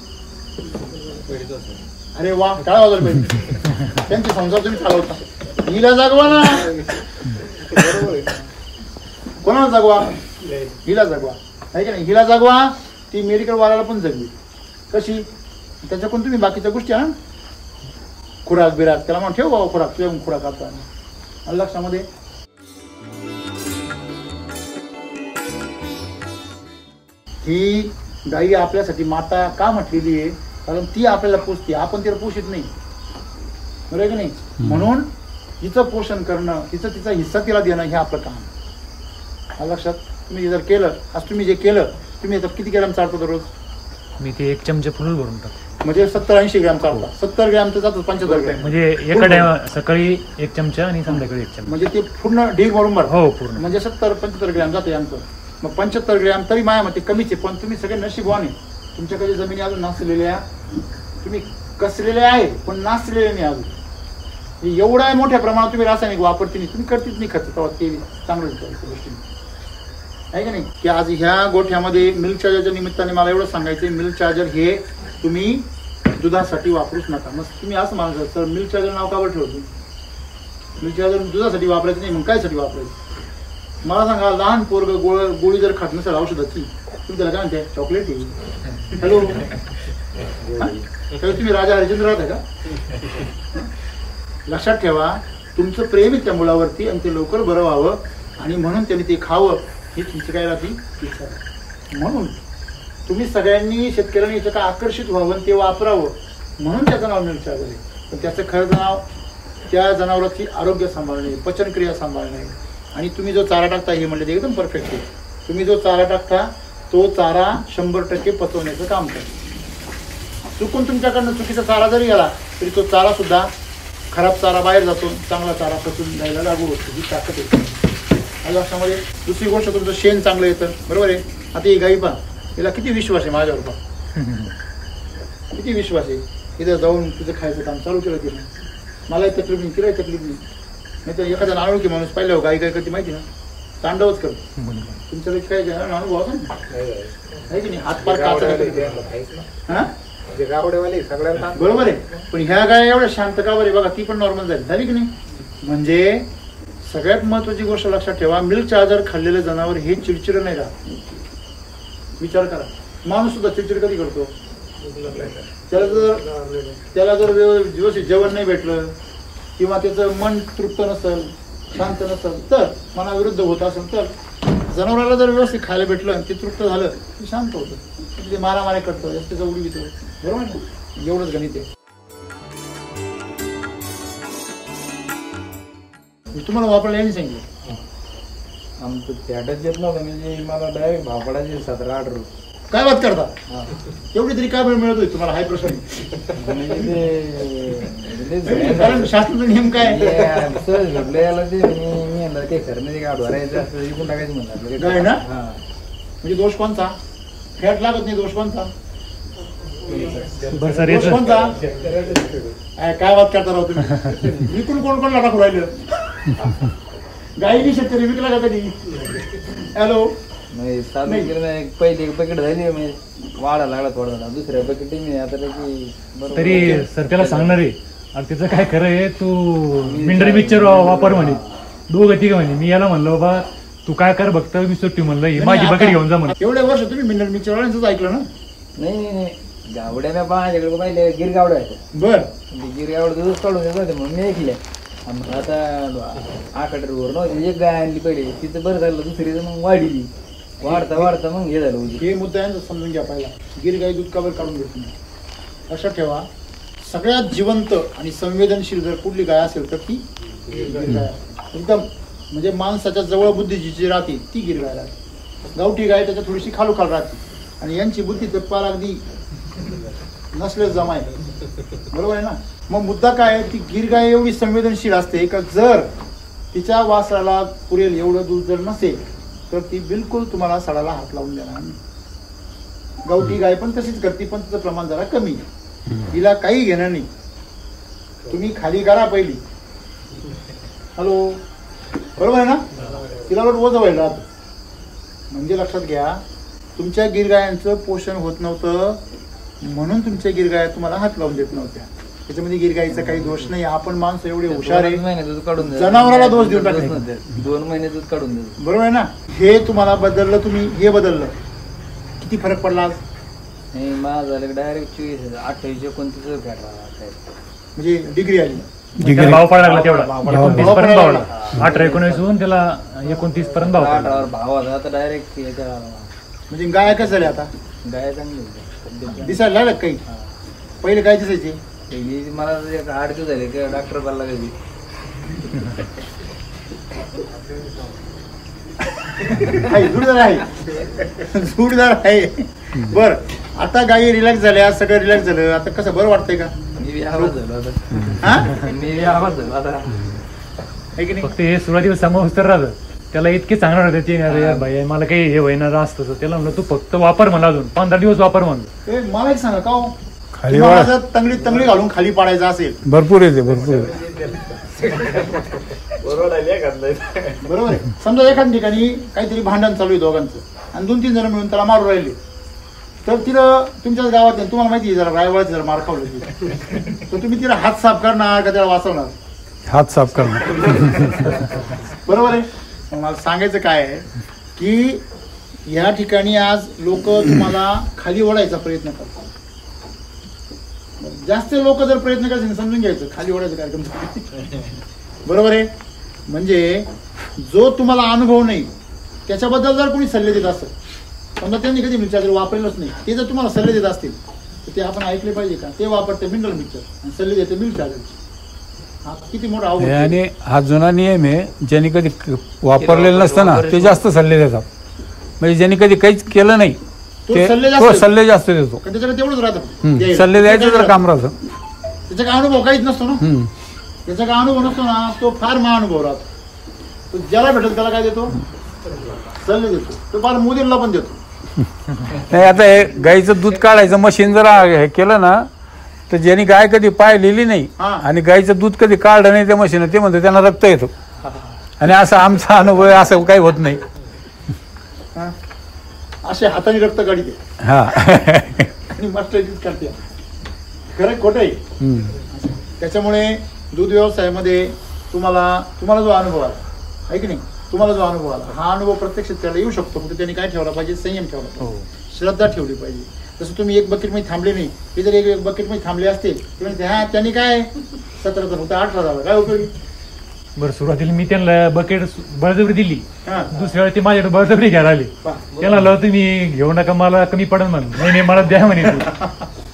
Speaker 2: अरे वा, काय वाजवलं पाहिजे. त्यांचे संसार तुम्ही चालवता. हिला जागवा ना, कोणाला जागवा? हिला जागवा, आहे का नाही? हिला जागवा, ती मेडिकल वाल्याला पण जगली. कशी? त्याच्याकडून तुम्ही बाकीच्या गोष्टी आणा, खुराक बिराक, त्याला म्हणून ठेव बाबा खुराक, तुझ्या खुराक आता लक्षामध्ये. ही गाई आपल्यासाठी माता का म्हटलेली आहे? कारण ती आपल्याला पोषते, आपण तिला पोषित नाही, बरोबर आहे की नाही? म्हणून तिचं पोषण करणं, तिचा हिस्सा तिला देणं हे आपलं काम. लक्षात तुम्ही जर केलं, आज तुम्ही जे केलं, तुम्ही आता किती ग्रॅम चालतो दररोज?
Speaker 1: मी ते 1 चमचे फुल भरून टाकतो.
Speaker 2: म्हणजे 70-80 ग्रॅम चालता. 70 ग्रॅम तर जातो 75 ग्रॅम.
Speaker 1: म्हणजे एका टाइम सकाळी 1 चमचा आणि संध्याकाळी 1 चमचा.
Speaker 2: म्हणजे ते पूर्ण ढीग भरून भर.
Speaker 1: हो पूर्ण.
Speaker 2: म्हणजे 70-75 ग्रॅम जाते आमचं. मग 75 ग्रॅम तरी माया मते कमीच आहे, पण तुम्ही सगळे नशीबवाने. तुमच्याकडे जमिनी अजून नासलेल्या, तुम्ही कसलेल्या आहेत पण नासलेल्या नाही अजून. एवढ्या मोठ्या प्रमाणात तुम्ही रासायनिक वापरते नाही, तुम्ही करतेच नाही खर्च, तेव्हा ते चांगलं गोष्टी आहे का नाही? की आज ह्या गोठ्यामध्ये मिल्क चार्जरच्या निमित्ताने मला एवढं सांगायचं, मिल्क चार्जर हे तुम्ही दुधासाठी वापरूच नका. मग तुम्ही असं म्हणायचं, सर मिल्क चार्जर नाव का बरं ठेवतो? मिल्क चार्जर दुधासाठी वापरायचं नाही, मग कायसाठी वापरायचं? मला सांगा, लहान पोरग गोळी जर खात नसेल औषधाची, तुम्ही त्याला काय म्हणते? चॉकलेट आहे. हॅलो, तुम्ही राजा हरिश्चंद्र राहता का? लक्षात ठेवा, तुमचं प्रेम आहे त्या मुलावरती आणि ते लवकर बरं व्हावं, आणि म्हणून त्यांनी ते खावं, ही तुमची काय राहते इच्छा. म्हणून तुम्ही सगळ्यांनी शेतकऱ्यांनी याचं काय आकर्षित व्हावं, ते वापरावं, म्हणून त्याचं नाव मिल्क चार्जर आहे. पण त्याचं खरं नाव त्या जनावरांची आरोग्य सांभाळणे, पचनक्रिया सांभाळणे. आणि तुम्ही जो चारा टाकता, हे म्हणले ते एकदम परफेक्ट आहे. तुम्ही जो चारा टाकता तो चारा 100% पचवण्याचं काम करतो. चुकून तुमच्याकडनं चुकीचा चारा जरी गेला तरी तो चारा सुद्धा, खराब चारा बाहेर जातो, चांगला चारा पचून जायला लागू होतो. ही ताकद येते लक्षामध्ये. दुसरी गोष्ट, तुमचं शेण चांगलं येतं, बरोबर आहे. आता ही गाई पण, तिला किती विश्वास आहे माझ्यावर, पण किती विश्वास आहे. इथं जाऊन तिचं खायचं काम चालू केलं तिने. मलाही तकलीफ नाही, तिलाही तकलीफ नाही तर एखादा अनोळखी माणूस पाहिल्यावर गाई काय करते माहिती ना, तांडवच करतो. तुमच्याकडे काय अनुभव असा आहे की नाही? हातपार काचा, बरोबर आहे. पण ह्या गाय एवढ्या शांत का बरे? बघा, ती पण नॉर्मल झाली की नाही? म्हणजे सगळ्यात महत्वाची गोष्ट लक्षात ठेवा, मिल्क चार्जर खाल्लेलं जनावर हे चिडचिड नाही राहत. विचार करा, माणूस सुद्धा चिडचिड कधी करतो? त्याला जर व्यवस्थित जेवण नाही भेटलं, किंवा त्याचं मन तृप्त नसेल, शांत नसेल, तर मनाविरुद्ध होत असेल, तर जनावराला जर व्यवस्थित खायला भेटलं आणि ते तृप्त झालं ते शांत होतं. ते मारामारी करतं, त्याचा उडी घेतो, बरोबर ना? एवढंच गणित आहे. मी तुम्हाला वापरायला यांनी सांगितलं.
Speaker 4: आमचं त्याटच येत नव्हतं, म्हणजे मला डायरेक्ट भापडाचे 17-18 रुपये.
Speaker 2: काय बात करता? एवढी तरी काय वेळ मिळत होती तुम्हाला? हाय प्रश्न. कारण शास्त्राचा नियम काय
Speaker 4: सहज भेटलं याला, ते मी म्हणलं काही खरं नाही, गाड भरायचं असं विकून टाकायचं म्हणलं.
Speaker 2: काय ना? म्हणजे दोष कोणता? फॅट लागत नाही, दोष कोणता? दोष कोणता? काय बात करता राहू तुम्ही? विकून कोण कोण टाकू राहिलं? गाईनी शेतकरी विकला का कधी? हॅलो,
Speaker 4: नाही साधं केलं नाही. पहिली एक बकेट झाली, म्हणजे वाढा लागला थोडा थोडा, दुसऱ्या बकेट मी आता
Speaker 1: तरी सर त्याला सांगणार आहे. आणि त्याचं काय खरं आहे, तू मिनरल मिक्सचर वापर म्हणे, दोघं तिघं म्हणे. मी याला म्हणलं, बाबा तू काय कर बघत, मी सुट्टी म्हणलं माझी बकेट घेऊन जा म्हणे.
Speaker 2: एवढ्या वर्ष तुम्ही मिनरल मिक्सचर वाल्यांचंच ऐकलं ना?
Speaker 4: नाही, गावड्या माझ्याकडे पाहिले गिरगावड्या
Speaker 2: बर,
Speaker 4: गिरगावड दूध काढून देत होते म्हणून मी ऐकल्या. आता 8 नव्हती, एक गाय आणली पहिले, तिचं बरं झालं, दुसरी मग वाढली, वाढता मग हे झालं.
Speaker 2: हे मुद्दा यांचा समजून घ्या. पहिला, गिर गाई दूध कावर काढून घेत नाही. लक्षात ठेवा, सगळ्यात जिवंत आणि संवेदनशील जर कुठली गाय असेल तर ती गिर गाय. एकदम म्हणजे माणसाच्या जवळ बुद्धीची जी राहते ती गिर गाय राहते. गावठी गाय त्याच्या थोडीशी खालोखाल राहते, आणि यांची बुद्धी तर पार अगदी नसलेच जमाय, बरोबर आहे ना? मग मुद्दा काय आहे, ती गिर गाय एवढी संवेदनशील असते का जर तिच्या वासराला पुरेल एवढं दूध जर नसेल तर ती बिलकुल तुम्हाला सडाला हात लावून देणार नाही. गावठी गाय पण तशीच करते, पण तिचं प्रमाण जरा कमी आहे. तिला काही घेणं नाही. तुम्ही खाली करा पहिली. हॅलो, बरोबर आहे ना? तिला वजन व्हायला राहतं. म्हणजे लक्षात घ्या, तुमच्या गिरगायांचं पोषण होत नव्हतं म्हणून तुमच्या गिरगाया तुम्हाला हात लावून देत नव्हत्या. त्याच्यामध्ये गिरगाईचा काही दोष नाही. आपण माणसं एवढे हुशार आहे, जनावराला दोष देऊन टाकले.
Speaker 4: 2 महिने दूध काढून देतो.
Speaker 2: बरोबर आहे ना? हे तुम्हाला बदललं, तुम्ही हे बदललं, किती फरक पडला आज?
Speaker 4: नाही, माझं झालं डायरेक्ट 28 29 भेटला.
Speaker 2: म्हणजे डिग्री आली.
Speaker 1: त्याला भाव पडायला लागला तेवढा 29 पर्यंत भाव आला. 18 19 होऊन त्याला 29 पर्यंत भाव पडला.
Speaker 4: 18 भाव आला. आता डायरेक्ट याच्या
Speaker 2: म्हणजे गाय कसं झाली आता?
Speaker 4: गाय चांगली
Speaker 2: दिसायला लागलं काही? पहिले काय दिसायचे?
Speaker 4: पहिली मला 8 दिवस झाले का डॉक्टर बाला गेली.
Speaker 2: जुडदार आहे, जुडदार आहे. बर, आता गायी रिलॅक्स झाल्या, सगळं रिलॅक्स झालं. आता कसं बरं वाटतंय का?
Speaker 4: मी आवाज झालो आता.
Speaker 2: हा,
Speaker 4: मी आवाज झालो आता.
Speaker 2: आहे की नाही?
Speaker 1: फक्त हे सुरुवातीला समोर राहतं. त्याला इतके चांगलं राहतं ते अरे भाई मला काही हे होईना असतं. त्याला म्हणलं तू फक्त वापर म्हणला, अजून 15 दिवस वापर म्हणलं.
Speaker 2: ए, मला एक सांगा का हो?
Speaker 3: खाली
Speaker 2: तुम्हाला जर तंगडी घालून खाली पाडायचं असेल,
Speaker 3: भरपूर येते, भरपूर येते.
Speaker 2: बरोबर आहे. समजा एखाद्या ठिकाणी काहीतरी भांडण चालू आहे दोघांचं आणि 2-3 जण मिळून त्याला मारू राहिले, तर तिला तुमच्याच गावात आहे, तुम्हाला माहिती आहे जरा रायवळाची जरा मार खावलं तिला, तर तुम्ही तिला हात साफ करणार का त्याला वाचवणार?
Speaker 3: हात साफ करणं.
Speaker 2: बरोबर आहे. मग मला सांगायचं काय आहे की या ठिकाणी आज लोक तुम्हाला खाली ओढायचा प्रयत्न करतात. जास्त लोक जर प्रयत्न करतील समजून घ्यायचं खाली ओढायचा कार्यक्रम. बरोबर आहे. म्हणजे जो तुम्हाला अनुभव नाही त्याच्याबद्दल जर कोणी सल्ले देत असेल, समजा त्यांनी कधी मिक्सर वापरलंच नाही, ते जर तुम्हाला सल्ले देत असतील तर ते आपण ऐकले पाहिजे का? ते वापरते मिनरल मिक्सर आणि सल्ले देते मिल्क चार्जर. हा किती मोठा अवघड.
Speaker 3: आणि हा जुना नियम आहे, ज्यांनी कधी वापरलेलं नसतं ना ते जास्त सल्ले देतात. म्हणजे ज्यांनी कधी काहीच केलं नाही ते तो सल्ले जास्त देतो.
Speaker 2: त्याच्याकडे तेवढंच राहतं,
Speaker 3: सल्ले द्यायचं तर काम राहतं.
Speaker 2: त्याचा काय अनुभव काहीच नसतो ना. त्याचा काय अनुभव नसतो ना, तो फार महाअनुभव राहतो. तो ज्याला भेटेल त्याला काय देतो? सल्ले देतो. तो फार मुलींना पण देतो.
Speaker 3: नाही, आता हे गाईचं दूध काढायचं मशीन जर हे केलं ना, तर ज्यांनी गाय कधी पाहिलेली नाही आणि गाईचं दूध कधी काढलं नाही त्या मशीन, ते म्हणते त्यांना रक्त येतो. आणि असा आमचा अनुभव आहे, असं काही होत नाही.
Speaker 2: असे हाताने रक्त काढते
Speaker 3: हा.
Speaker 2: आणि मास्टरचीच करते. खरं खोटं आहे. त्याच्यामुळे दूध व्यवसायामध्ये तुम्हाला जो अनुभव आला आहे की नाही, तुम्हाला जो अनुभव आला हा अनुभव प्रत्यक्ष त्याला येऊ शकतो. फक्त त्यांनी काय ठेवला पाहिजे? संयम ठेवला पाहिजे, श्रद्धा ठेवली पाहिजे. जसं तुम्ही एक बकेटमध्ये थांबले नाही, ते जर एक बकेटमध्ये थांबले असते ते म्हणते हा त्यांनी काय 17 जण होतं 18 झालं, काय उपयोगी?
Speaker 1: बरं, सुरुवातीला मी त्यांना बकेट बळजबरी दिली.
Speaker 2: हा,
Speaker 1: दुसऱ्या वेळी ते माझ्याकडे बळजबरी घ्यायला आले. त्याला लावलं तुम्ही घेऊ नका, मला कमी पडेल म्हणून. नाही मला द्या म्हणे,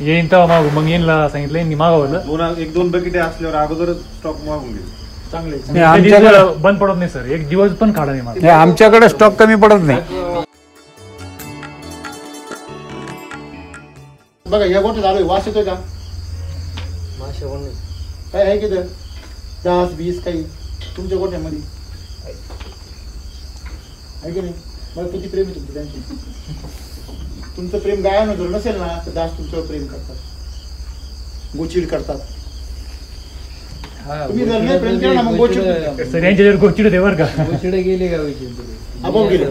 Speaker 1: येईन तेव्हा मागू. मग येईनला सांगितलं, यांनी मागवलं.
Speaker 5: 1-2 बकेटे असल्यावर अगोदरच स्टॉक मागून घे.
Speaker 2: चांगले.
Speaker 3: आमच्याकडे
Speaker 1: बंद पडत नाही सर, एक दिवस पण काढा नाही मला.
Speaker 3: आमच्याकडे स्टॉक कमी पडत नाही.
Speaker 2: बघा या गोष्टी झालोय, वास येतोय का? काय आहे की 10-20 काही तुमच्या गोठ्यामध्ये आहे की नाही? मला किती प्रेम आहे तुमचं त्यांची. तुमचं प्रेम गायन जर नसेल ना तर दास तुमच्यावर प्रेम करतात, गोचिड करतात. तुम्ही जर नाही प्रेम केलं ना मग गोचिड
Speaker 1: सर यांच्या जर गोचिड होते बरं का.
Speaker 4: गोचिडे गेले का?
Speaker 2: आपोआप गेले.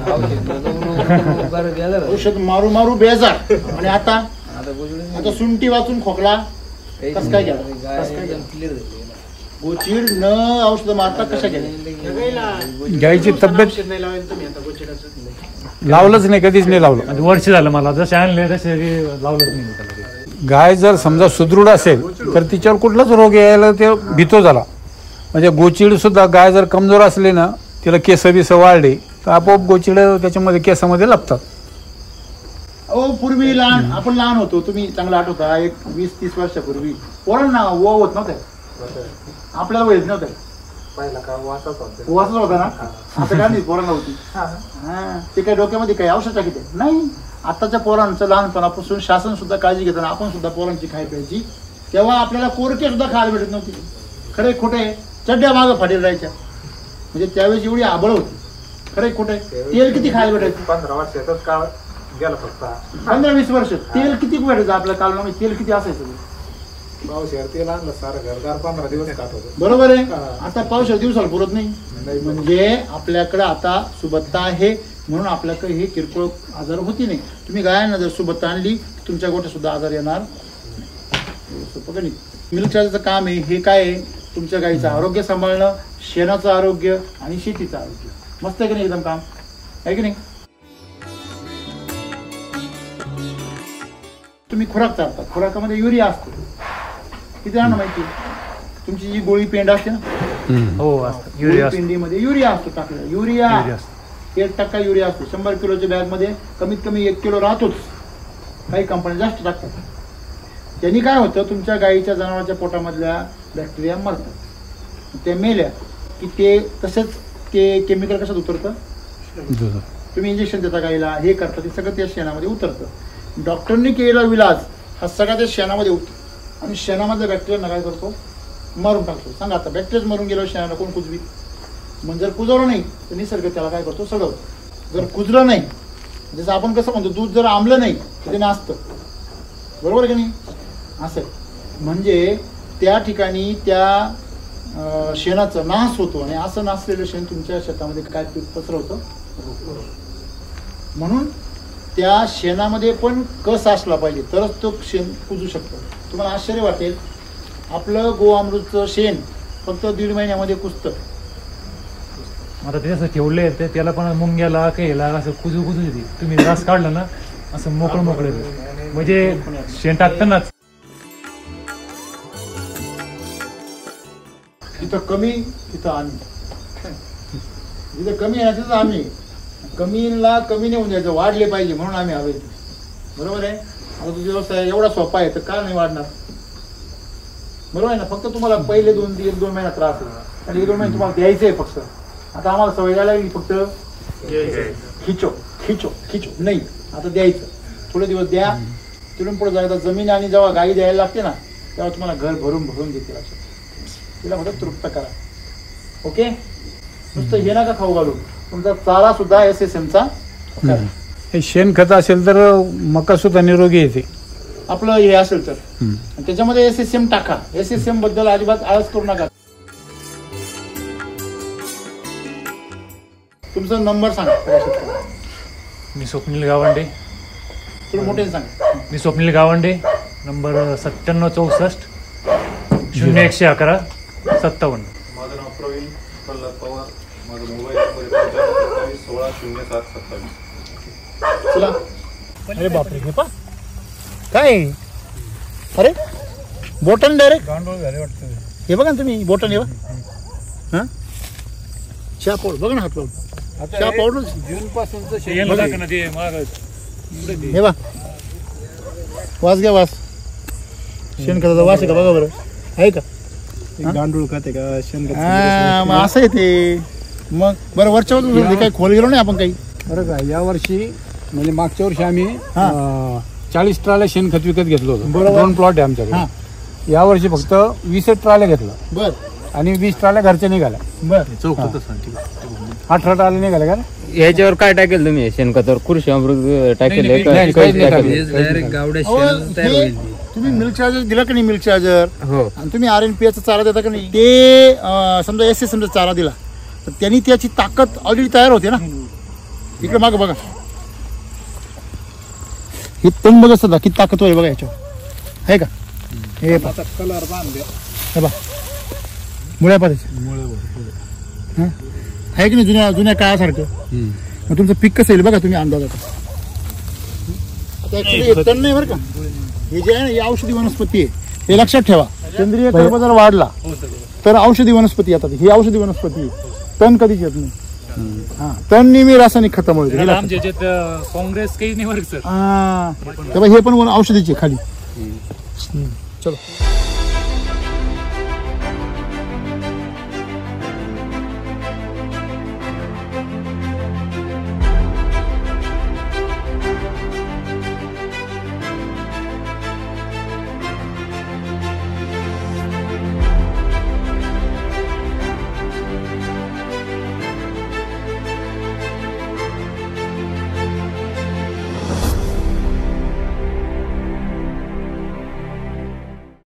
Speaker 2: औषध मारू मारू बेजार. आणि आता सुंटी वाचून खोकला कसं काय गेला? गोचिड न औषध मारता कशा गेल्या?
Speaker 3: गायची तब्येत लावलंच नाही, कधीच नाही लावलं.
Speaker 1: आणि वर्ष झालं मला, जसे आणले तसे लावलंच नाही त्याला.
Speaker 3: गाय जर समजा सुदृढ असेल तर तिच्यावर कुठलाच रोग यायला ते भीतो झाला. म्हणजे गोचिड सुद्धा गाय जर कमजोर असली ना, तिला केस बिस वाढले तर आपोआप गोचिड त्याच्यामध्ये केसामध्ये लपतात.
Speaker 2: पूर्वी आपण लहान होतो, तुम्ही चांगला आठवता, एक 20-30 वर्षापूर्वी पोरांना होत नव्हतं, आपल्याला वयच नव्हतं. वाचत होता ना, आता काय नाही पोरांना होती. ते काय डोक्यामध्ये काही औषध टाकीत नाही. आताच्या पोरांचं लहानपणापासून शासन सुद्धा काळजी घेताना आपण सुद्धा पोरांची खाय प्यायची. तेव्हा आपल्याला कोरके सुद्धा खायला भेटत नव्हती. खरे खोटे चड्ड्या मागं फाटेल राहायच्या. म्हणजे त्यावेळेस एवढी आबळ होती. खरं आहे खोटं आहे? तेल किती खायला भेटायचं?
Speaker 5: 15 वर्षाचाच काळ गेला फक्त.
Speaker 2: 15-20 वर्ष तेल किती भेटायचं आपल्या कालनामध्ये? तेल किती असायचं?
Speaker 5: पावसाळ्यात तेल आणलं सारं घरदार 15 दिवस खात होतं.
Speaker 2: बरोबर आहे. आता पावसाळ्यात दिवसाला पुरत नाही. म्हणजे आपल्याकडे आता सुबत्ता आहे म्हणून आपल्याकडे हे किरकोळ आजार होती नाही. तुम्ही गायांना जर सुबत्ता आणली तुमच्या गोट्या सुद्धा आजार येणार सोपं नाही. मिल्क चार्जरचं काम आहे हे काय आहे? तुमच्या गाईचं आरोग्य सांभाळणं, शेणाचं आरोग्य आणि शेतीचं आरोग्य. मस्त आहे की नाही? एकदम काम आहे की नाही? तुम्ही खुराक चालतात, खुराकामध्ये युरिया असतो. किती जणांना माहिती? तुमची जी गोळी पेंड असते ना,
Speaker 1: हो असतं युरिया असतं.
Speaker 2: पेंडीमध्ये युरिया असतो टाकलेला. युरिया
Speaker 1: युरिया असतं.
Speaker 2: 1% युरिया असतो. 100 किलोच्या बॅगमध्ये कमीत कमी 1 किलो राहतोच. काही कंपन्या जास्त टाकतात. त्यांनी काय होतं, तुमच्या गाईच्या जनावरांच्या पोटामधल्या बॅक्टेरिया मरतात. त्या मेल्या की ते तसंच ते केमिकल कशात उतरतं? तुम्ही इंजेक्शन देता गाईला, हे करता, ते सगळं त्या शेणामध्ये उतरतं. डॉक्टरनी केलेला विलाज हा सगळा त्या शेणामध्ये उतरतो आणि शेणामधल्या बॅक्टेरियाना काय करतो? मारून टाकतो. सांगा आता, बॅक्टेरिया मरून गेलो शेणाला कोण कुजवी? मग जर कुजवलं नाही तर निसर्ग त्याला काय करतो? सडवतो. जर कुजलं नाही, जसं आपण कसं म्हणतो, दूध जर आंबलं नाही तर ते नासतं. बरोबर की नाही? असं म्हणजे त्या ठिकाणी त्या शेणाचा नाश होतो आणि असं नासलेलं शेण तुमच्या शेतामध्ये काय पीक पसरवतं? म्हणून त्या शेणामध्ये पण कस असला पाहिजे तरच तो शेण कुजू शकतो. तुम्हाला आश्चर्य वाटेल, आपलं गोअमृतचं शेण फक्त 1.5 महिन्यामध्ये कुजतं.
Speaker 1: आता ते जसं ठेवलंय ते त्याला पण मुंग्याला काहीला असं कुजू येते. तुम्ही रस काढला ना असं मोकळं म्हणजे शेण टाकतानाच.
Speaker 2: तिथं कमी तिथं आम्ही, जिथं कमी आहे तिथं आम्ही. कमीला कमी नेऊन द्यायचं, वाढले पाहिजे म्हणून आम्ही हवे. बरोबर आहे. आता तुझा व्यवसाय एवढा सोपा आहे तर का नाही वाढणार? बरोबर आहे ना? फक्त तुम्हाला पहिले 1-2 महिना त्रास आहे आणि 1-2 महिने तुम्हाला द्यायचं आहे फक्त. आता आम्हाला सवय झाली लागली फक्त खिचो खिचो खिचो नाही, आता द्यायचं. थोडे दिवस द्या, तिथून पुढे जायचं. जमीन आणि जेव्हा गाई द्यायला लागते ना तेव्हा तुम्हाला घर भरून देते. तिला फक्त तृप्त करा. ओके. नुसतं हे नका खाऊ घालू. तुमचा चारा सुद्धा SSMचा.
Speaker 3: हे शेणखत असेल तर मका सुद्धा निरोगी येते
Speaker 2: आपलं हे असेल तर. त्याच्यामध्ये SSM टाका. SSM बद्दल अजिबात आळस करू नका. तुमचा नंबर सांगा.
Speaker 1: मी स्वप्नील गावंडे.
Speaker 2: थोडं मोठे सांगा.
Speaker 1: मी स्वप्नील गावंडे. नंबर 9764 0111 57.
Speaker 5: माझं नाव प्रवीण प्रल्हाद पवार. माझा मोबाईल नंबर 75 16 07 27.
Speaker 2: चला. अरे बापरे, हे पा काय? अरे बोटन डायरेक्ट
Speaker 3: गांडोळ झाले वाटतं.
Speaker 2: हे बघा ना तुम्ही, बोटन हे बघा. हा, चहा पावडर बघा ना, हात लावून चहा पावडर.
Speaker 3: जून पासूनच
Speaker 2: हे बा, वास घ्या, वास. शेणखताचा वास आहे का बघा बरं. आहे का?
Speaker 3: गांडूळ खाते का शेणखत?
Speaker 2: मग असं आहे ते. मग बरं, वरच्या बाजूला काही खोल गेलो नाही आपण काही.
Speaker 3: बरं का, या वर्षी म्हणजे मागच्या वर्षी आम्ही 40 ट्राल्या शेणखत विकत घेतलं होतं. 2 प्लॉट आहे आमच्याकडे. या वर्षी फक्त 20 ट्राल्या घेतलं.
Speaker 2: बर.
Speaker 3: आणि 20 ट्राल्या घरच्या निघाल्या.
Speaker 2: बर.
Speaker 3: 18 ट्राल्या निघाल्या का?
Speaker 4: याच्यावर काय टाकेल तुम्ही? शेणखतावर कृषी अमृत टाकेल?
Speaker 2: तुम्ही मिल्क चार्जर दिला का नाही? Milk charger.
Speaker 4: हो.
Speaker 2: आणि तुम्ही RNPA चा चारा देता का नाही? ते समजा SSM चा चारा दिला तर त्यांनी त्याची ताकद ऑलरेडी तयार होते ना. इकडे मागं बघा, हे तण बघा सुद्धा किती ताकद आहे बघा याच्यावर. आहे का? हे
Speaker 3: कलर बांधले.
Speaker 2: हे बघा, मुळ्या पाहिजे आहे की नाही? जुन्या काळासारखं. मग तुमचं पीक कसं येईल बघा तुम्ही अंदाज. आता तण नाही बरं का, हे जे आहे ना, ही औषधी वनस्पती आहे. हे लक्षात ठेवा. सेंद्रिय कर्ब जर वाढला तर औषधी वनस्पती येतात. ही औषधी वनस्पती आहे. तण कधीच येत नाही. हा, तण नेहमी रासायनिक खतामुळे.
Speaker 1: आमच्या याच्यात काँग्रेस काही नाही वर्क सर.
Speaker 2: तेव्हा हे पण औषधीचे खाली. चलो.